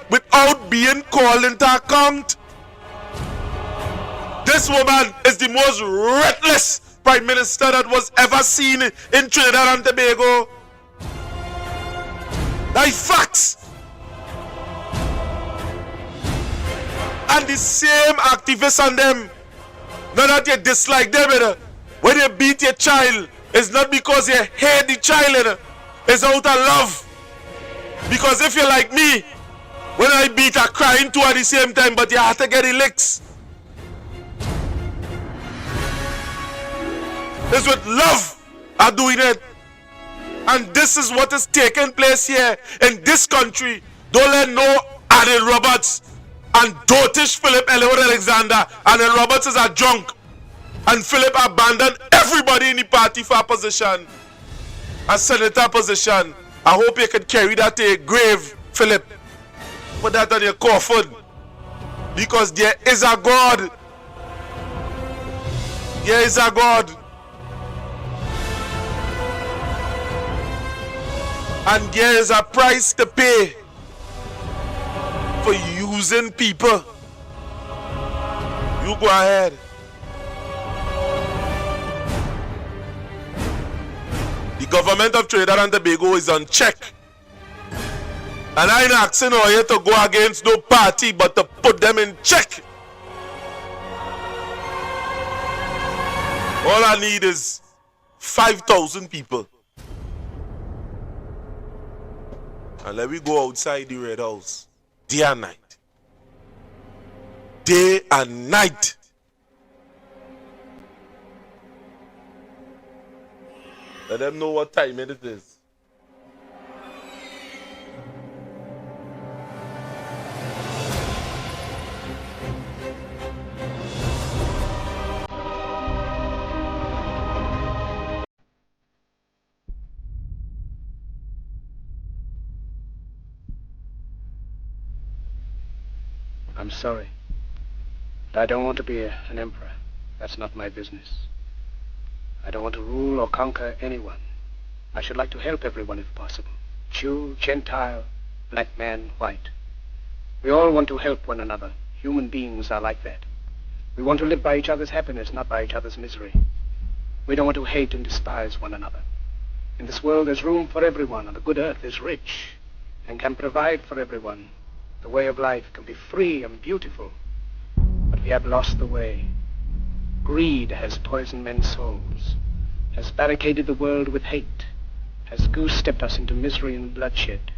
without being called into account. This woman is the most reckless prime minister that was ever seen in Trinidad and Tobago. That's facts. And the same activists on them, not that you dislike them, when you beat your child, it's not because you hate the child, it's out of love. Because if you're like me, when I beat, I crying too at the same time, but you have to get the licks. It's with love I'm doing it. And this is what is taking place here in this country. Don't let no Adel Roberts and dotish Philip Elwood Alexander. Adel Roberts is a drunk. And Philip abandoned everybody in the party for a position, a senator position. I hope you can carry that to a grave, Philip. Put that on your coffin. Because there is a God. There is a God. And there is a price to pay for using people. You go ahead. The government of Trinidad and Tobago is on check. And I ain't asking you to go against no party, but to put them in check. All I need is 5,000 people. And let me go outside the Red House. Day and night. Day and night. Let them know what time it is. I'm sorry. But I don't want to be an emperor. That's not my business. I don't want to rule or conquer anyone. I should like to help everyone if possible. Jew, Gentile, black man, white. We all want to help one another. Human beings are like that. We want to live by each other's happiness, not by each other's misery. We don't want to hate and despise one another. In this world there's room for everyone, and the good earth is rich and can provide for everyone. The way of life can be free and beautiful, but we have lost the way. Greed has poisoned men's souls, has barricaded the world with hate, has goose-stepped us into misery and bloodshed.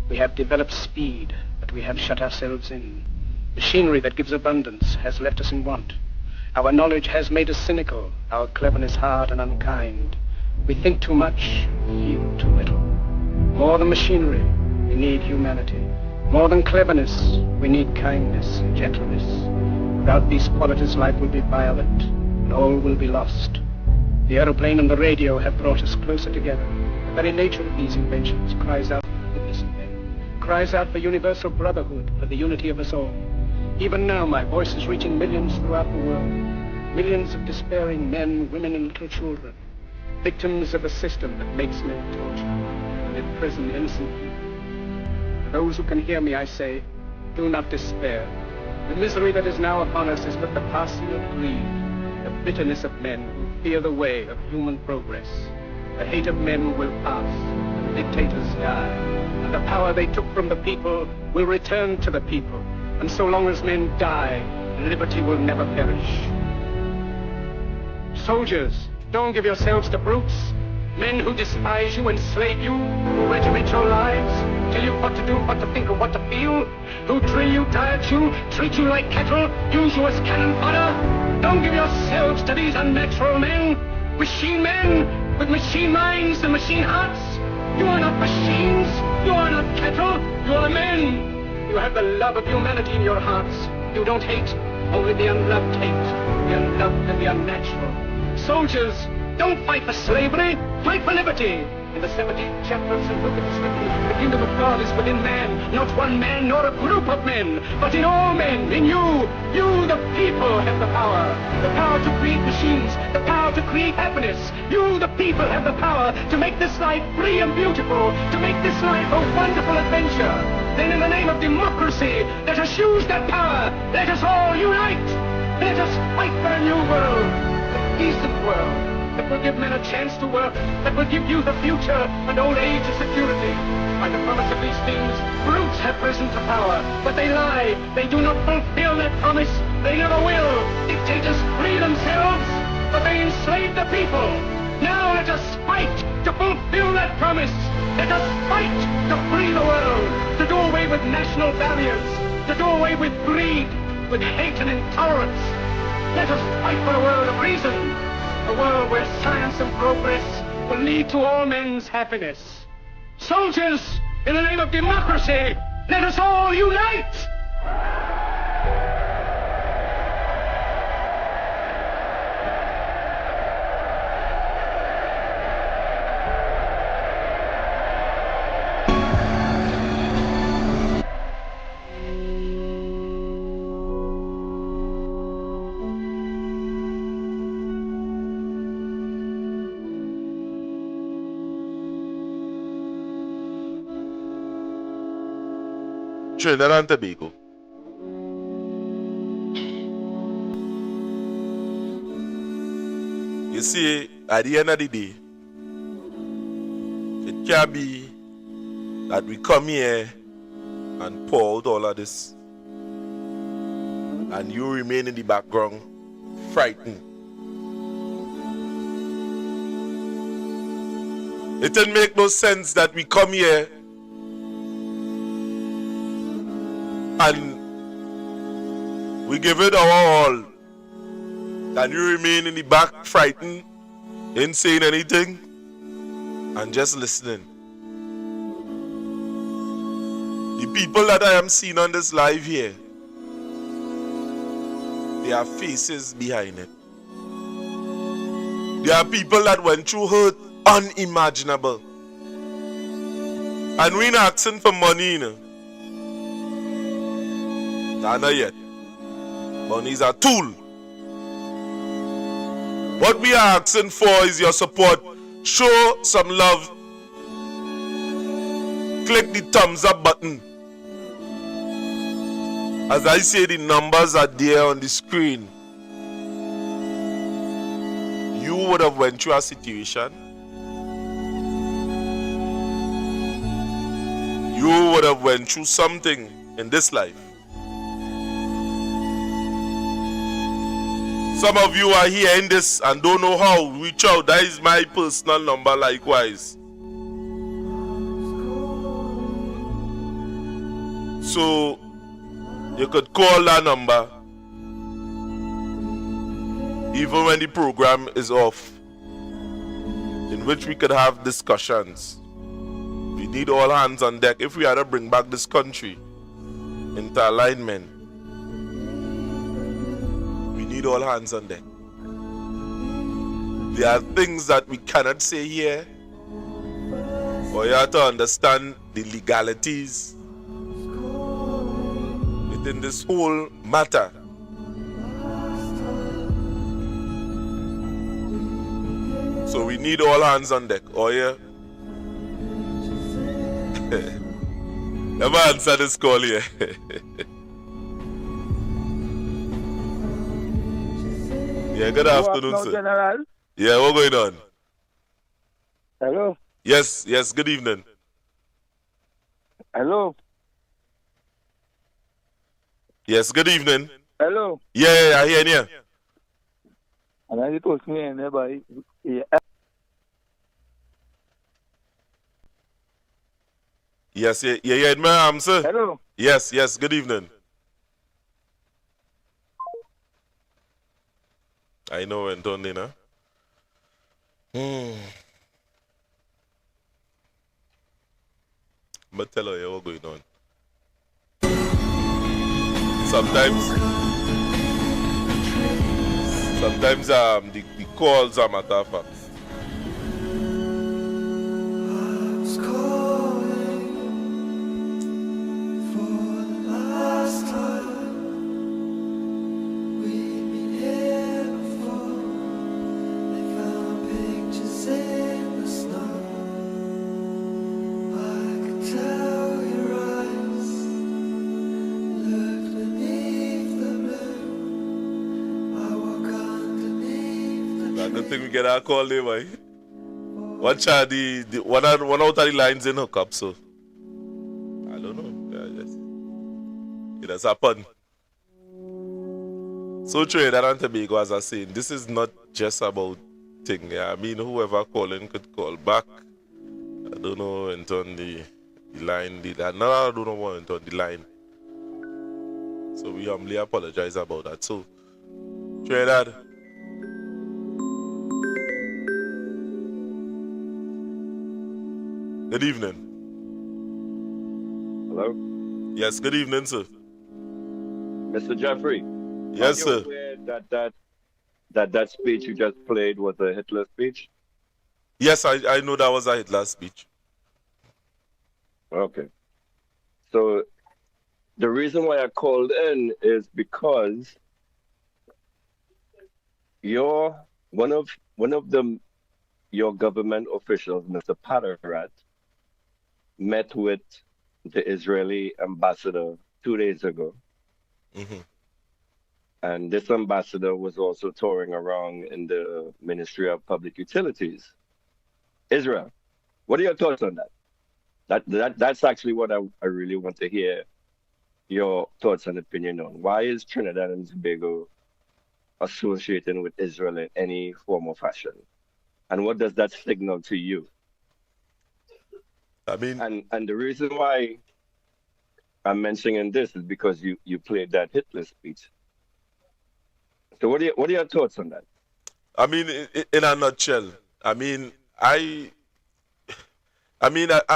We have developed speed, but we have shut ourselves in. Machinery that gives abundance has left us in want. Our knowledge has made us cynical, our cleverness hard and unkind. We think too much, feel too little. More than machinery, we need humanity. More than cleverness, we need kindness and gentleness. Without these qualities, life will be violent, and all will be lost. The aeroplane and the radio have brought us closer together. The very nature of these inventions cries out for goodness in men, cries out for universal brotherhood, for the unity of us all. Even now, my voice is reaching millions throughout the world. Millions of despairing men, women, and little children, victims of a system that makes men torture and imprison innocent people. To those who can hear me, I say, do not despair. The misery that is now upon us is but the passing of greed, the bitterness of men who fear the way of human progress. The hate of men will pass, and dictators die, and the power they took from the people will return to the people. And so long as men die, liberty will never perish. Soldiers, don't give yourselves to brutes, men who despise you, enslave you, who regiment your lives, tell you what to do, what to think, or what to feel, who drill you, diet you, treat you like cattle, use you as cannon fodder. Don't give yourselves to these unnatural men, machine men with machine minds and machine hearts. You are not machines, you are not cattle, you are men. You have the love of humanity in your hearts. You don't hate, only the unloved hate, the unloved and the unnatural. Soldiers, don't fight for slavery, fight for liberty. In the 17th chapter of St. Luke it is written, the kingdom of God is within man, not one man nor a group of men, but in all men, in you. You, the people, have the power to create machines, the power to create happiness. You, the people, have the power to make this life free and beautiful, to make this life a wonderful adventure. Then in the name of democracy, let us use that power. Let us all unite. Let us fight for a new world, a decent world, that will give men a chance to work, that will give youth a future and old age a security. By the promise of these things, brutes have risen to power, but they lie. They do not fulfill that promise. They never will. Dictators free themselves, but they enslave the people. Now let us fight to fulfill that promise. Let us fight to free the world, to do away with national barriers, to do away with greed, with hate and intolerance. Let us fight for a world of reason, a world where science and progress will lead to all men's happiness. Soldiers, in the name of democracy, let us all unite! Trinidad and Tobago. see, at the end of the day, it can't be that we come here and pour out all of this and you remain in the background frightened. It didn't make no sense that we come here and we give it our all and you remain in the back frightened, ain't saying anything and just listening. The people that I am seeing on this live here, there are faces behind it. There are people that went through hurt unimaginable. And we ain't asking for money, you know. Nah, not yet. Money is a tool. What we are asking for is your support. Show some love. Click the thumbs up button. As I say, the numbers are there on the screen. You would have went through a situation. You would have went through something in this life. Some of you are hearing this and don't know how. Reach out. That is my personal number likewise. So you could call that number even when the program is off, in which we could have discussions. We need all hands on deck if we are to bring back this country into alignment. We need all hands on deck. There are things that we cannot say here, or you have to understand the legalities within this whole matter. So we need all hands on deck. Oh yeah. Never answer this call here. Yeah, good afternoon, sir. General? Yeah, what's going on? Hello? Yes, good evening. Hello? Yes, good evening. Hello? Yeah, I hear you. And I told me anybody. Yes, yeah, ma'am, sir. Hello? Yes, good evening. I know when done, huh? But tell her what's going on. Sometimes the calls are matter of fact. We get our call there, boy. Watch out, the one out of the lines in hook up, so I don't know. Yeah, just it has happened. So Trinidad and Tobago, as I say, this is not just about thing. Yeah, I mean, whoever calling could call back. I don't know, and on the line. I don't know what on the line. So we humbly apologize about that. So Trinidad. Good evening. Hello? Yes, good evening, sir. Mr. Jeffrey? Yes, are you sir. aware that speech you just played was a Hitler speech? Yes, I know that was a Hitler speech. Okay. So the reason why I called in is because your government officials, Mr. Patterat, met with the Israeli ambassador 2 days ago. Mm-hmm. And this ambassador was also touring around in the Ministry of Public Utilities. Israel, what are your thoughts on that? That's actually what I really want to hear your thoughts and opinion on. Why is Trinidad and Tobago associating with Israel in any form or fashion? And what does that signal to you? I mean, and the reason why I'm mentioning this is because you played that Hitler speech. So what are your thoughts on that? I mean, in a nutshell, I mean, I didn't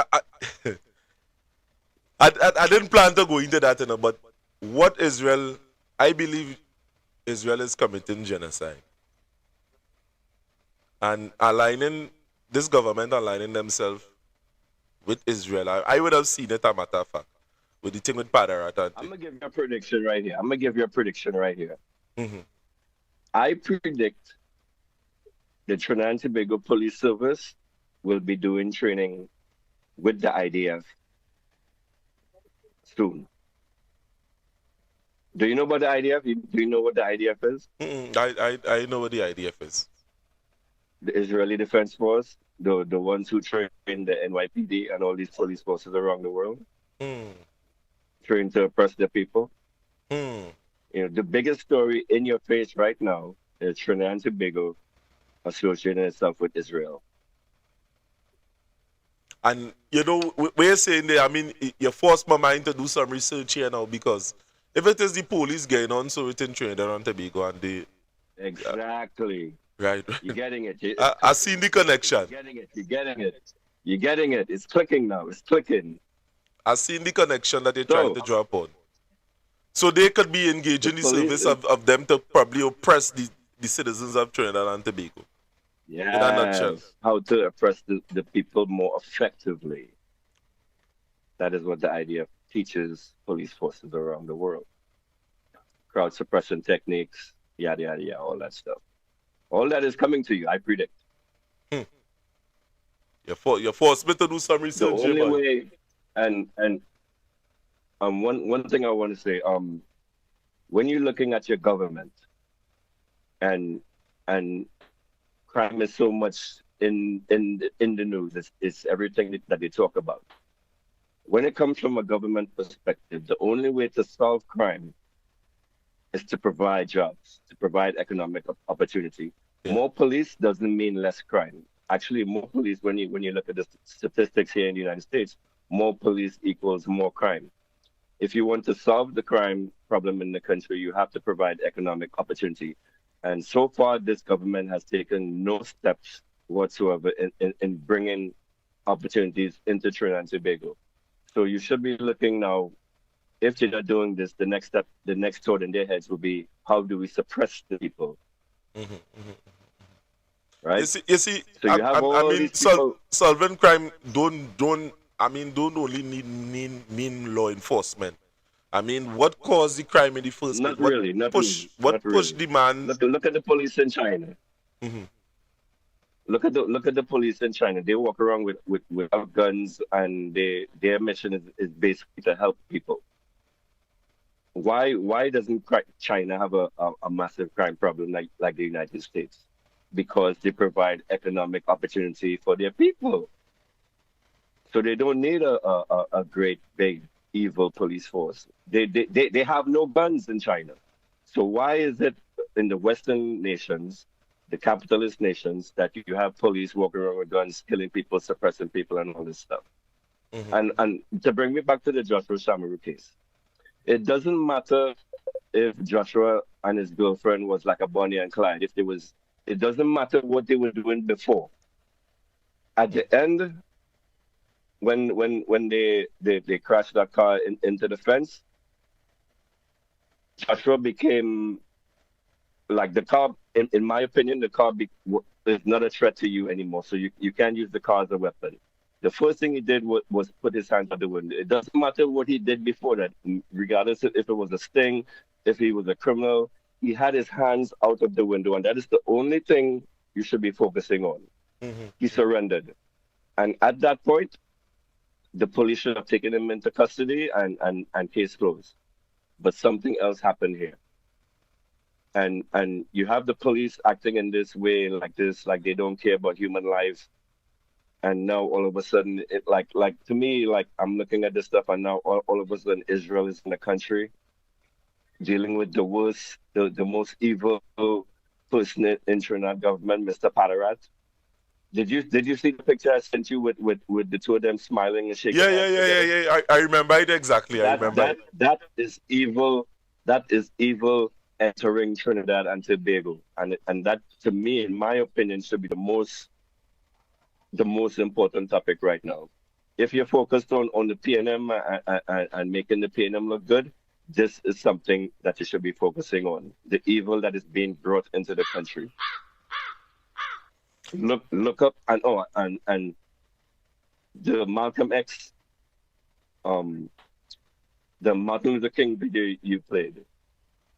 plan to go into that, but what Israel, I believe Israel is committing genocide. And this government aligning themselves with Israel, I would have seen it, a matter of fact, with the thing with Padarata. I'm going to give you a prediction right here. Mm-hmm. I predict the Trinidad and Tobago Police Service will be doing training with the IDF soon. Do you know about the IDF? Do you know what the IDF is? I know what the IDF is. The Israeli Defense Force, the ones who train the NYPD and all these police forces around the world, trained to oppress the people. You know, the biggest story in your face right now is Trinidad and Tobago associating itself with Israel. And, you know, we're saying there, I mean, you forced my mind to do some research here now, because if it is the police getting on, so it's in Trinidad and Tobago, and they... Exactly. Right. You're getting it. I seen the connection. You're getting it. It's clicking now. It's clicking. I seen the connection that they're trying to draw upon. So they could be engaging the service of them to probably oppress the citizens of Trinidad and Tobago. Yeah. In a nutshell. How to oppress the people more effectively. That is what the idea teaches police forces around the world. Crowd suppression techniques, yada, yada, yada, all that stuff. All that is coming to you, I predict. You forced me to do some research. The only way, and one thing I want to say, when you're looking at your government, and crime is so much in the news, it's everything that they talk about. When it comes from a government perspective, the only way to solve crime is to provide jobs, to provide economic opportunity. Yeah. More police doesn't mean less crime. Actually, more police, when you look at the statistics here in the United States, more police equals more crime. If you want to solve the crime problem in the country, you have to provide economic opportunity. And so far, this government has taken no steps whatsoever in bringing opportunities into Trinidad and Tobago. So you should be looking now, if they're not doing this, the next step, the next thought in their heads will be, how do we suppress the people? Right? You see, so you have I mean, solving crime don't only mean law enforcement. I mean, what caused the crime in the first place? What pushed the man? Look at the police in China. Look at the police in China. They walk around with guns, and their mission is basically to help people. Why doesn't China have a massive crime problem like the United States? Because they provide economic opportunity for their people. So they don't need a great big evil police force. They have no guns in China. So why is it in the Western nations, the capitalist nations, that you have police walking around with guns, killing people, suppressing people, and all this stuff? And to bring me back to the Joshua Shamaru case, it doesn't matter if Joshua and his girlfriend was like a Bonnie and Clyde. It doesn't matter what they were doing before. At the end, when they crashed that car into the fence, Joshua became like the car. In my opinion, the car is not a threat to you anymore. So you can't use the car as a weapon. The first thing he did was put his hands out the window. It doesn't matter what he did before that, regardless if it was a sting, if he was a criminal. He had his hands out of the window, and that is the only thing you should be focusing on. He surrendered. And at that point, the police should have taken him into custody and case closed. But something else happened here. and you have the police acting in this way, like this, like they don't care about human life. And now all of a sudden, it like to me, like I'm looking at this stuff, and now all of a sudden Israel is in the country dealing with the worst, the most evil person in Trinidad government, Mr. Padarat. Did you see the picture I sent you with the two of them smiling and shaking hands together? Yeah. I remember it exactly. I remember it. That is evil. That is evil entering Trinidad and Tobago, and that, to me, in my opinion, should be the most important topic right now. If you're focused on the PNM and making the PNM look good, this is something that you should be focusing on. The evil that is being brought into the country. Look up and the Malcolm X, the Martin Luther King video you played.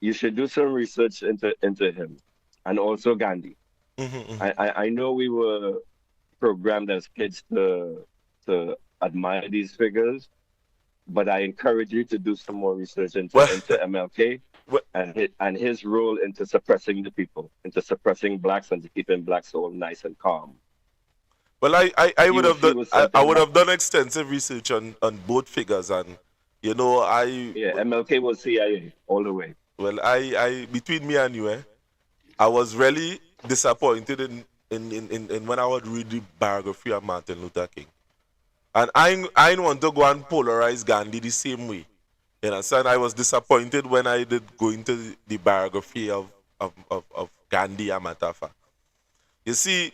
You should do some research into him, and also Gandhi. I know we were programmed as kids to admire these figures, but I encourage you to do some more research into MLK and his role into suppressing the people, into suppressing blacks and to keeping blacks all nice and calm. Well, I would have done extensive research on both figures, and MLK was CIA all the way. Well, I between me and you, I was really disappointed in when I would read the biography of Martin Luther King. And I didn't want to go and polarize Gandhi the same way. You understand? I was disappointed when I did go into the biography of Gandhi and Matafa. You see,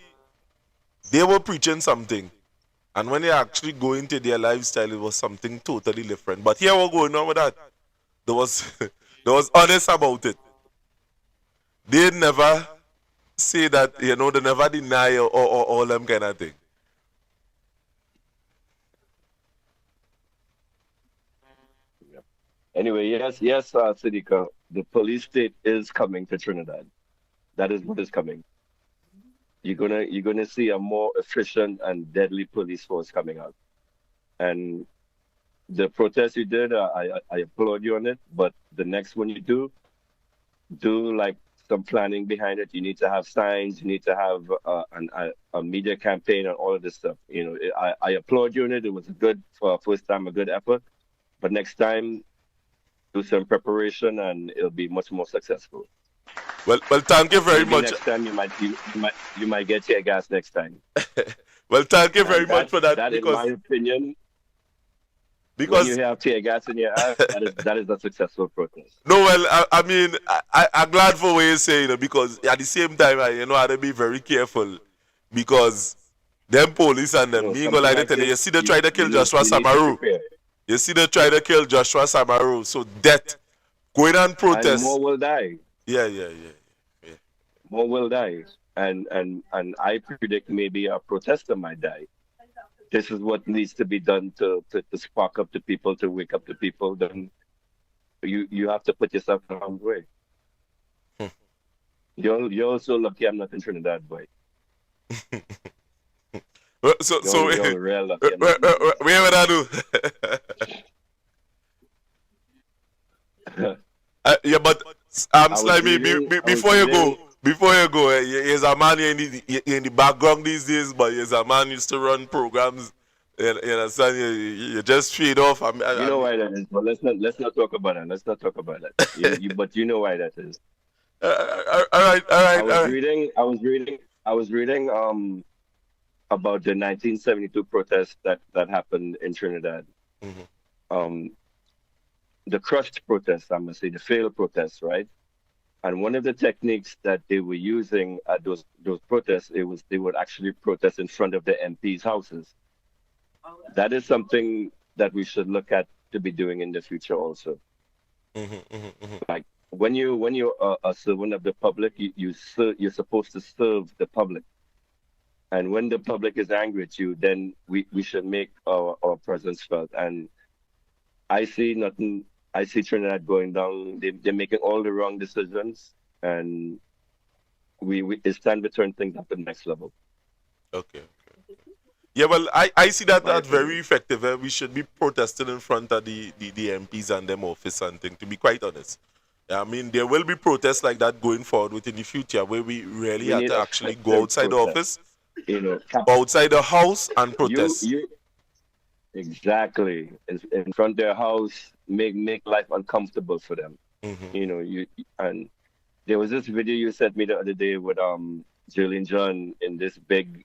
they were preaching something. And when they actually go into their lifestyle, it was something totally different. But here we're going on with that. There was honest about it. They never say that, they never deny or all them kind of thing. Anyway, yes, Sidika, the police state is coming to Trinidad. That is what is coming. You're gonna see a more efficient and deadly police force coming out. And the protest you did, I applaud you on it. But the next one you do like some planning behind it. You need to have signs. You need to have a media campaign and all of this stuff. I applaud you on it. It was for a first time, a good effort. But next time, do some preparation, and it'll be much more successful. Well, thank you very much. Next time you might get your gas next time. Well, thank you very much for that. That, in my opinion, because when you have tear gas in your eye, that is a successful protest. No, well, I mean, I'm glad for what you say, because at the same time, I had to be very careful, because them police and them, me go like that tell you, see they try to kill Joshua Samaru. You see they try to kill Joshua Samaru, so death, going and protest. And more will die. Yeah. More will die. And I predict maybe a protester might die. This is what needs to be done to spark up the people, to wake up the people. Then you have to put yourself in harm's way. You're also lucky I'm not in Trinidad, boy. You're real lucky. Where would I do? Yeah, but Slimy, before you go, he's a man in the background these days, but he's a man used to run programs. You understand? You just feed off. You know why that is, but let's not talk about that. Let's not talk about that. But you know why that is. All right. I was reading about the 1972 protest that happened in Trinidad. Mm-hmm. The crushed protest, I must say, the failed protest, right? And one of the techniques that they were using at those protests, they would actually protest in front of the MPs' houses. That is something that we should look at to be doing in the future also. Like when you're a servant of the public, you're supposed to serve the public. And when the public is angry at you, then we should make our presence felt. And I see nothing. I see Trinidad going down. They're making all the wrong decisions, and it's time to turn things up to the next level. Okay. Yeah, well, I see that's very effective. We should be protesting in front of the MPs and them office and thing, to be quite honest. I mean, there will be protests like that going forward within the future where we really We have need to actually go outside the protest. office, You know, go outside the house and protest. you exactly in front of their house, make life uncomfortable for them. You know, and there was this video you sent me the other day with Jillian John in this big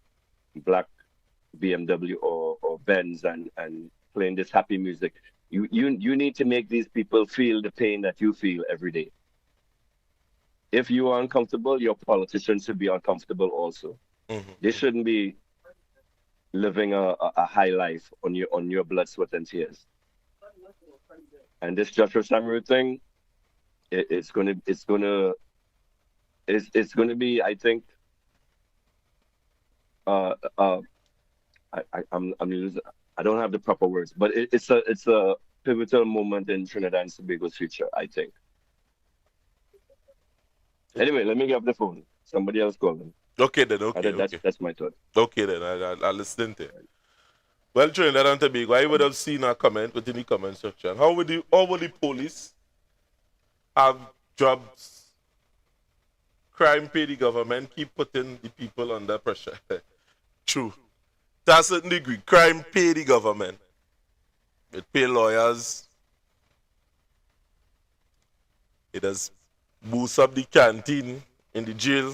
black BMW or Benz and playing this happy music. You need to make these people feel the pain that you feel every day. If you are uncomfortable, your politicians should be uncomfortable also. They shouldn't be living a high life on your blood, sweat, and tears. And this Joshua Samuel thing, it's gonna be, I think, I don't have the proper words, but it's a pivotal moment in Trinidad and Tobago's future, I think. Anyway, let me get off the phone. Somebody else calling. Okay then, okay. That's my thought. Okay then, I'll listen to it. Well, Trinidad and Tobago, I would have seen a comment within the comment section. How would the police have jobs? Crime pay the government, keep putting the people under pressure. True. To a certain degree, crime pay the government. It pay lawyers. It does boost up the canteen in the jail.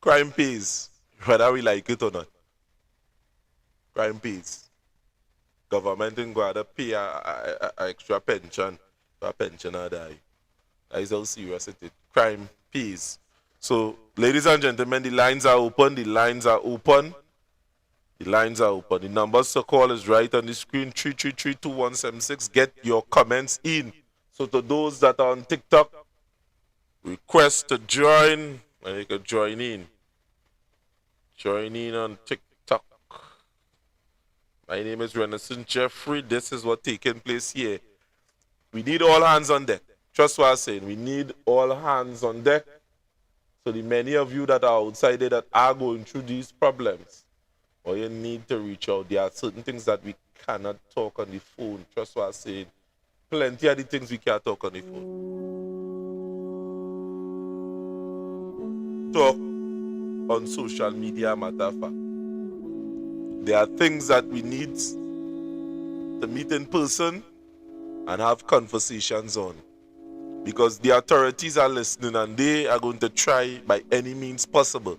Crime pays, whether we like it or not. Crime pays. Government ain't going to pay a extra pension for a pensioner die. That is how serious it is. Crime pays. So, ladies and gentlemen, the lines are open. The lines are open. The lines are open. The numbers to call is right on the screen, 333-2176. Get your comments in. So to those that are on TikTok, request to join, and you can join in. Join in on TikTok. My name is Renaissance Jeffrey. This is what's taking place here. We need all hands on deck. Trust what I'm saying. We need all hands on deck. So the many of you that are outside there that are going through these problems, or you need to reach out. There are certain things that we cannot talk on the phone. Trust what I'm saying. Plenty of the things we can't talk on the phone. Talk on social media, matter of fact. There are things that we need to meet in person and have conversations on. Because the authorities are listening and they are going to try by any means possible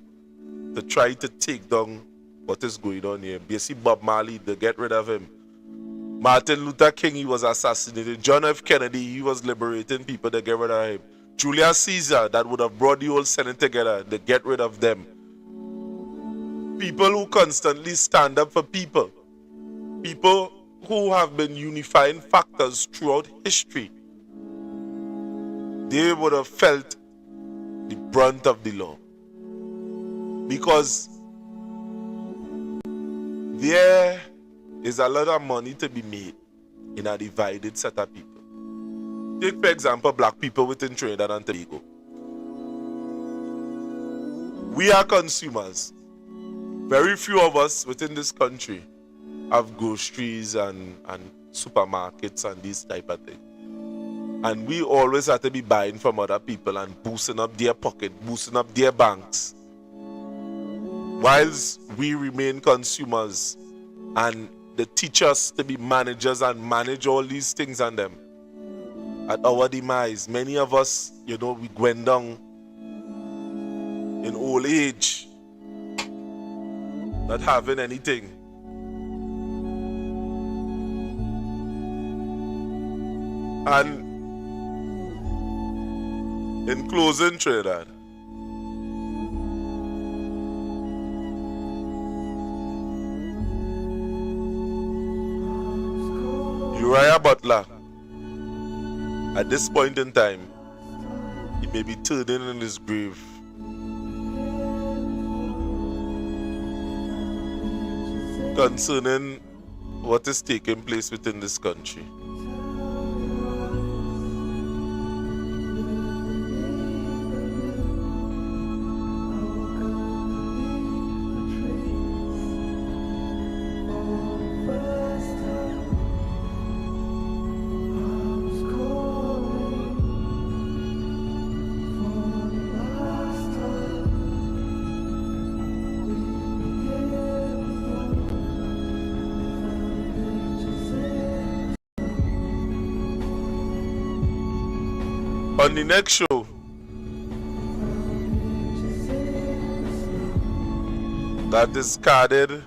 to try to take down what is going on here. You see Bob Marley, they get rid of him. Martin Luther King, he was assassinated. John F. Kennedy, he was liberating people, they get rid of him. Julius Caesar, that would have brought the whole Senate together, they get rid of them. People who constantly stand up for people. People who have been unifying factors throughout history. They would have felt the brunt of the law. Because there is a lot of money to be made in a divided set of people. Take, for example, black people within Trinidad and Tobago. We are consumers. Very few of us within this country have groceries and supermarkets and these type of things. And we always have to be buying from other people and boosting up their pocket, boosting up their banks. Whilst we remain consumers and they teach us to be managers and manage all these things on them. At our demise, many of us, we went down in old age, not having anything. And in closing, Trinidad, Uriah Butler, at this point in time, he may be turning in his grave. Concerning what is taking place within this country. on the next show, that is carded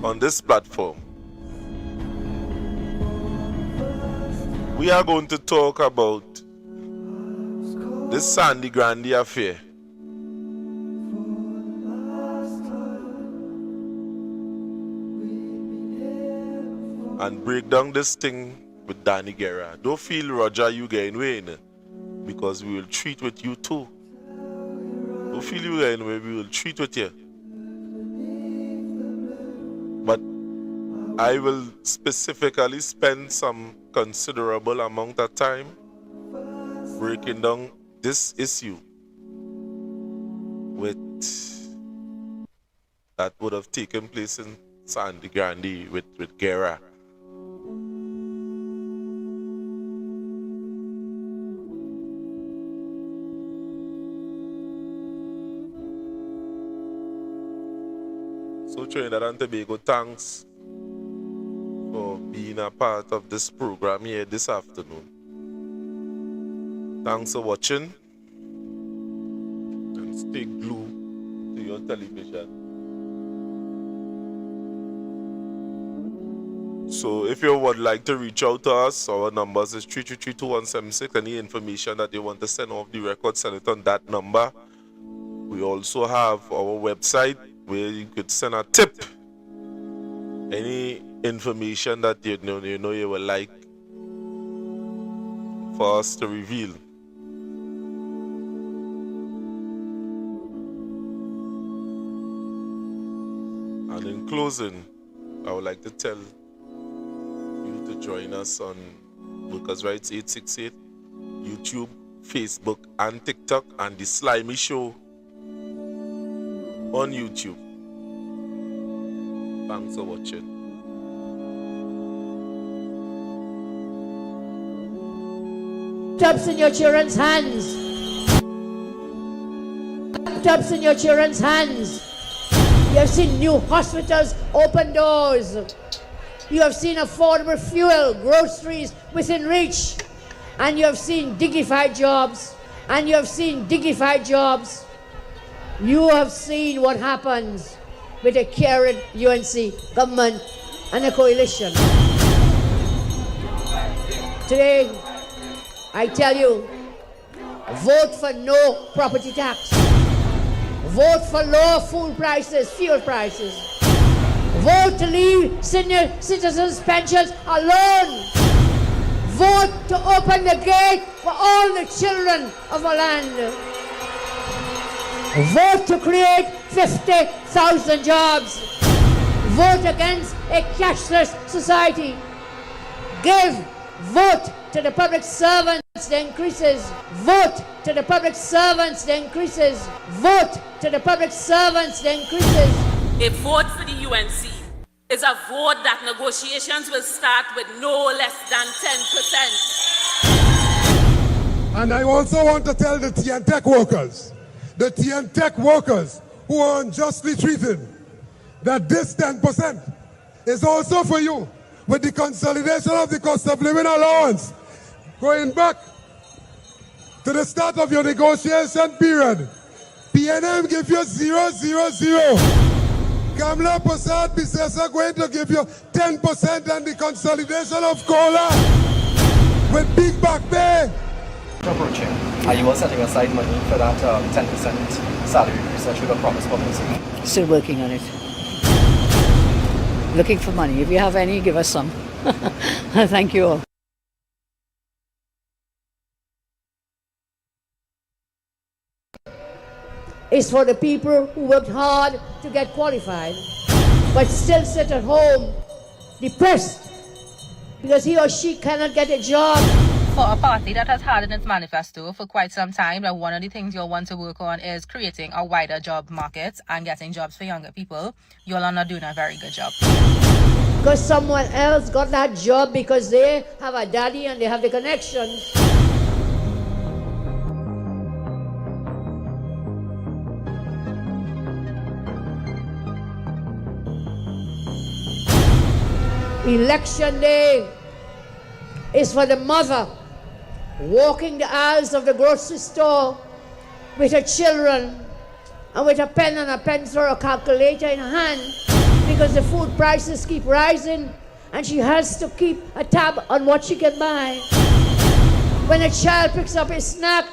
on this platform, we are going to talk about this Sandy Grande affair. And break down this thing with Danny Guerra. Don't feel, Roger, you getting way in it, because we will treat with you too. Don't feel you getting way, we will treat with you. But I will specifically spend some considerable amount of time breaking down this issue with that would have taken place in Sandy Grande with Guerra. So Trinidad and Tobago, thanks for being a part of this program here this afternoon. Thanks for watching, and stay glued to your television. So if you would like to reach out to us, our numbers is 333-2176. Any information that you want to send off the record, send it on that number. We also have our website where you could send a tip. Any information that you know you would like for us to reveal. And in closing, I would like to tell you to join us on Workers' Rights 868, YouTube, Facebook, and TikTok, and the Slimy Show on YouTube. Thanks for watching. Laptops in your children's hands. Laptops in your children's hands. You have seen new hospitals open doors. You have seen affordable fuel, groceries within reach. And you have seen dignified jobs. And you have seen dignified jobs. You have seen what happens with a caring UNC government and a coalition. Today, I tell you, vote for no property tax. Vote for low food prices, fuel prices. Vote to leave senior citizens' pensions alone. Vote to open the gate for all the children of our land. Vote to create 50,000 jobs. Vote against a cashless society. Vote to the public servants, the increases. Vote to the public servants, the increases. Vote to the public servants, the increases. A vote for the UNC is a vote that negotiations will start with no less than 10%. And I also want to tell the TNTech workers who are unjustly treated, that this 10% is also for you. With the consolidation of the cost of living allowance, going back to the start of your negotiation period, PNM give you 0.00. Kamla Prasad business are going to give you 10% and the consolidation of COLA with Big Back Bay. Approaching. Are you all setting aside money for that 10% salary increase that you were promised publicly? Still working on it. Looking for money. If you have any, give us some. Thank you all. It's for the people who worked hard to get qualified, but still sit at home, depressed, because he or she cannot get a job. For a party that has had in its manifesto for quite some time that one of the things you'll want to work on is creating a wider job market and getting jobs for younger people, you all are not doing a very good job. Because someone else got that job because they have a daddy and they have the connections. Election day is for the mother walking the aisles of the grocery store with her children and with a pen and a pencil or a calculator in her hand because the food prices keep rising and she has to keep a tab on what she can buy. When a child picks up a snack,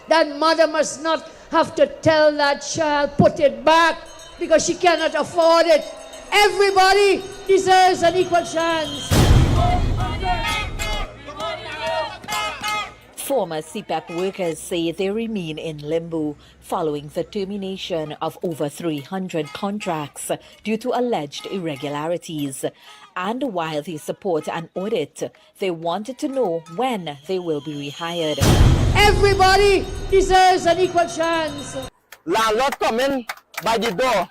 that mother must not have to tell that child, put it back, because she cannot afford it. Everybody deserves an equal chance. Former CPAC workers say they remain in limbo following the termination of over 300 contracts due to alleged irregularities. And while they support an audit, they wanted to know when they will be rehired. Everybody deserves an equal chance. Landlord coming by the door.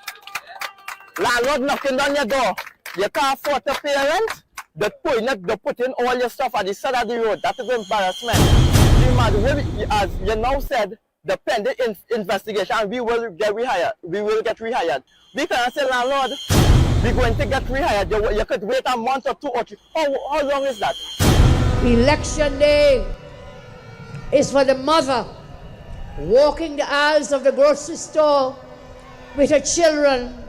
Landlord knocking on your door. You can't afford to pay rent. They put in all your stuff at the side of the road. That is embarrassment. As you now said, the pending investigation, we will get rehired. We can't say, landlord, we're going to get rehired. You could wait a month or 2 or 3. How long is that? Election day is for the mother walking the aisles of the grocery store with her children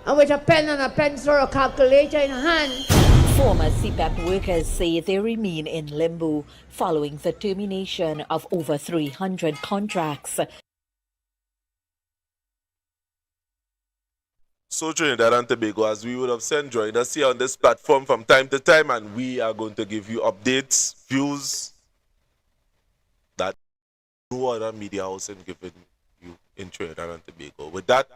and with a pen and a pencil or a calculator in her hand. Former CPAC workers say they remain in limbo following the termination of over 300 contracts. So Trinidad and Tobago, as we would have said, join us here on this platform from time to time, and we are going to give you updates, views that no other media house has given you in Trinidad and Tobago. With that,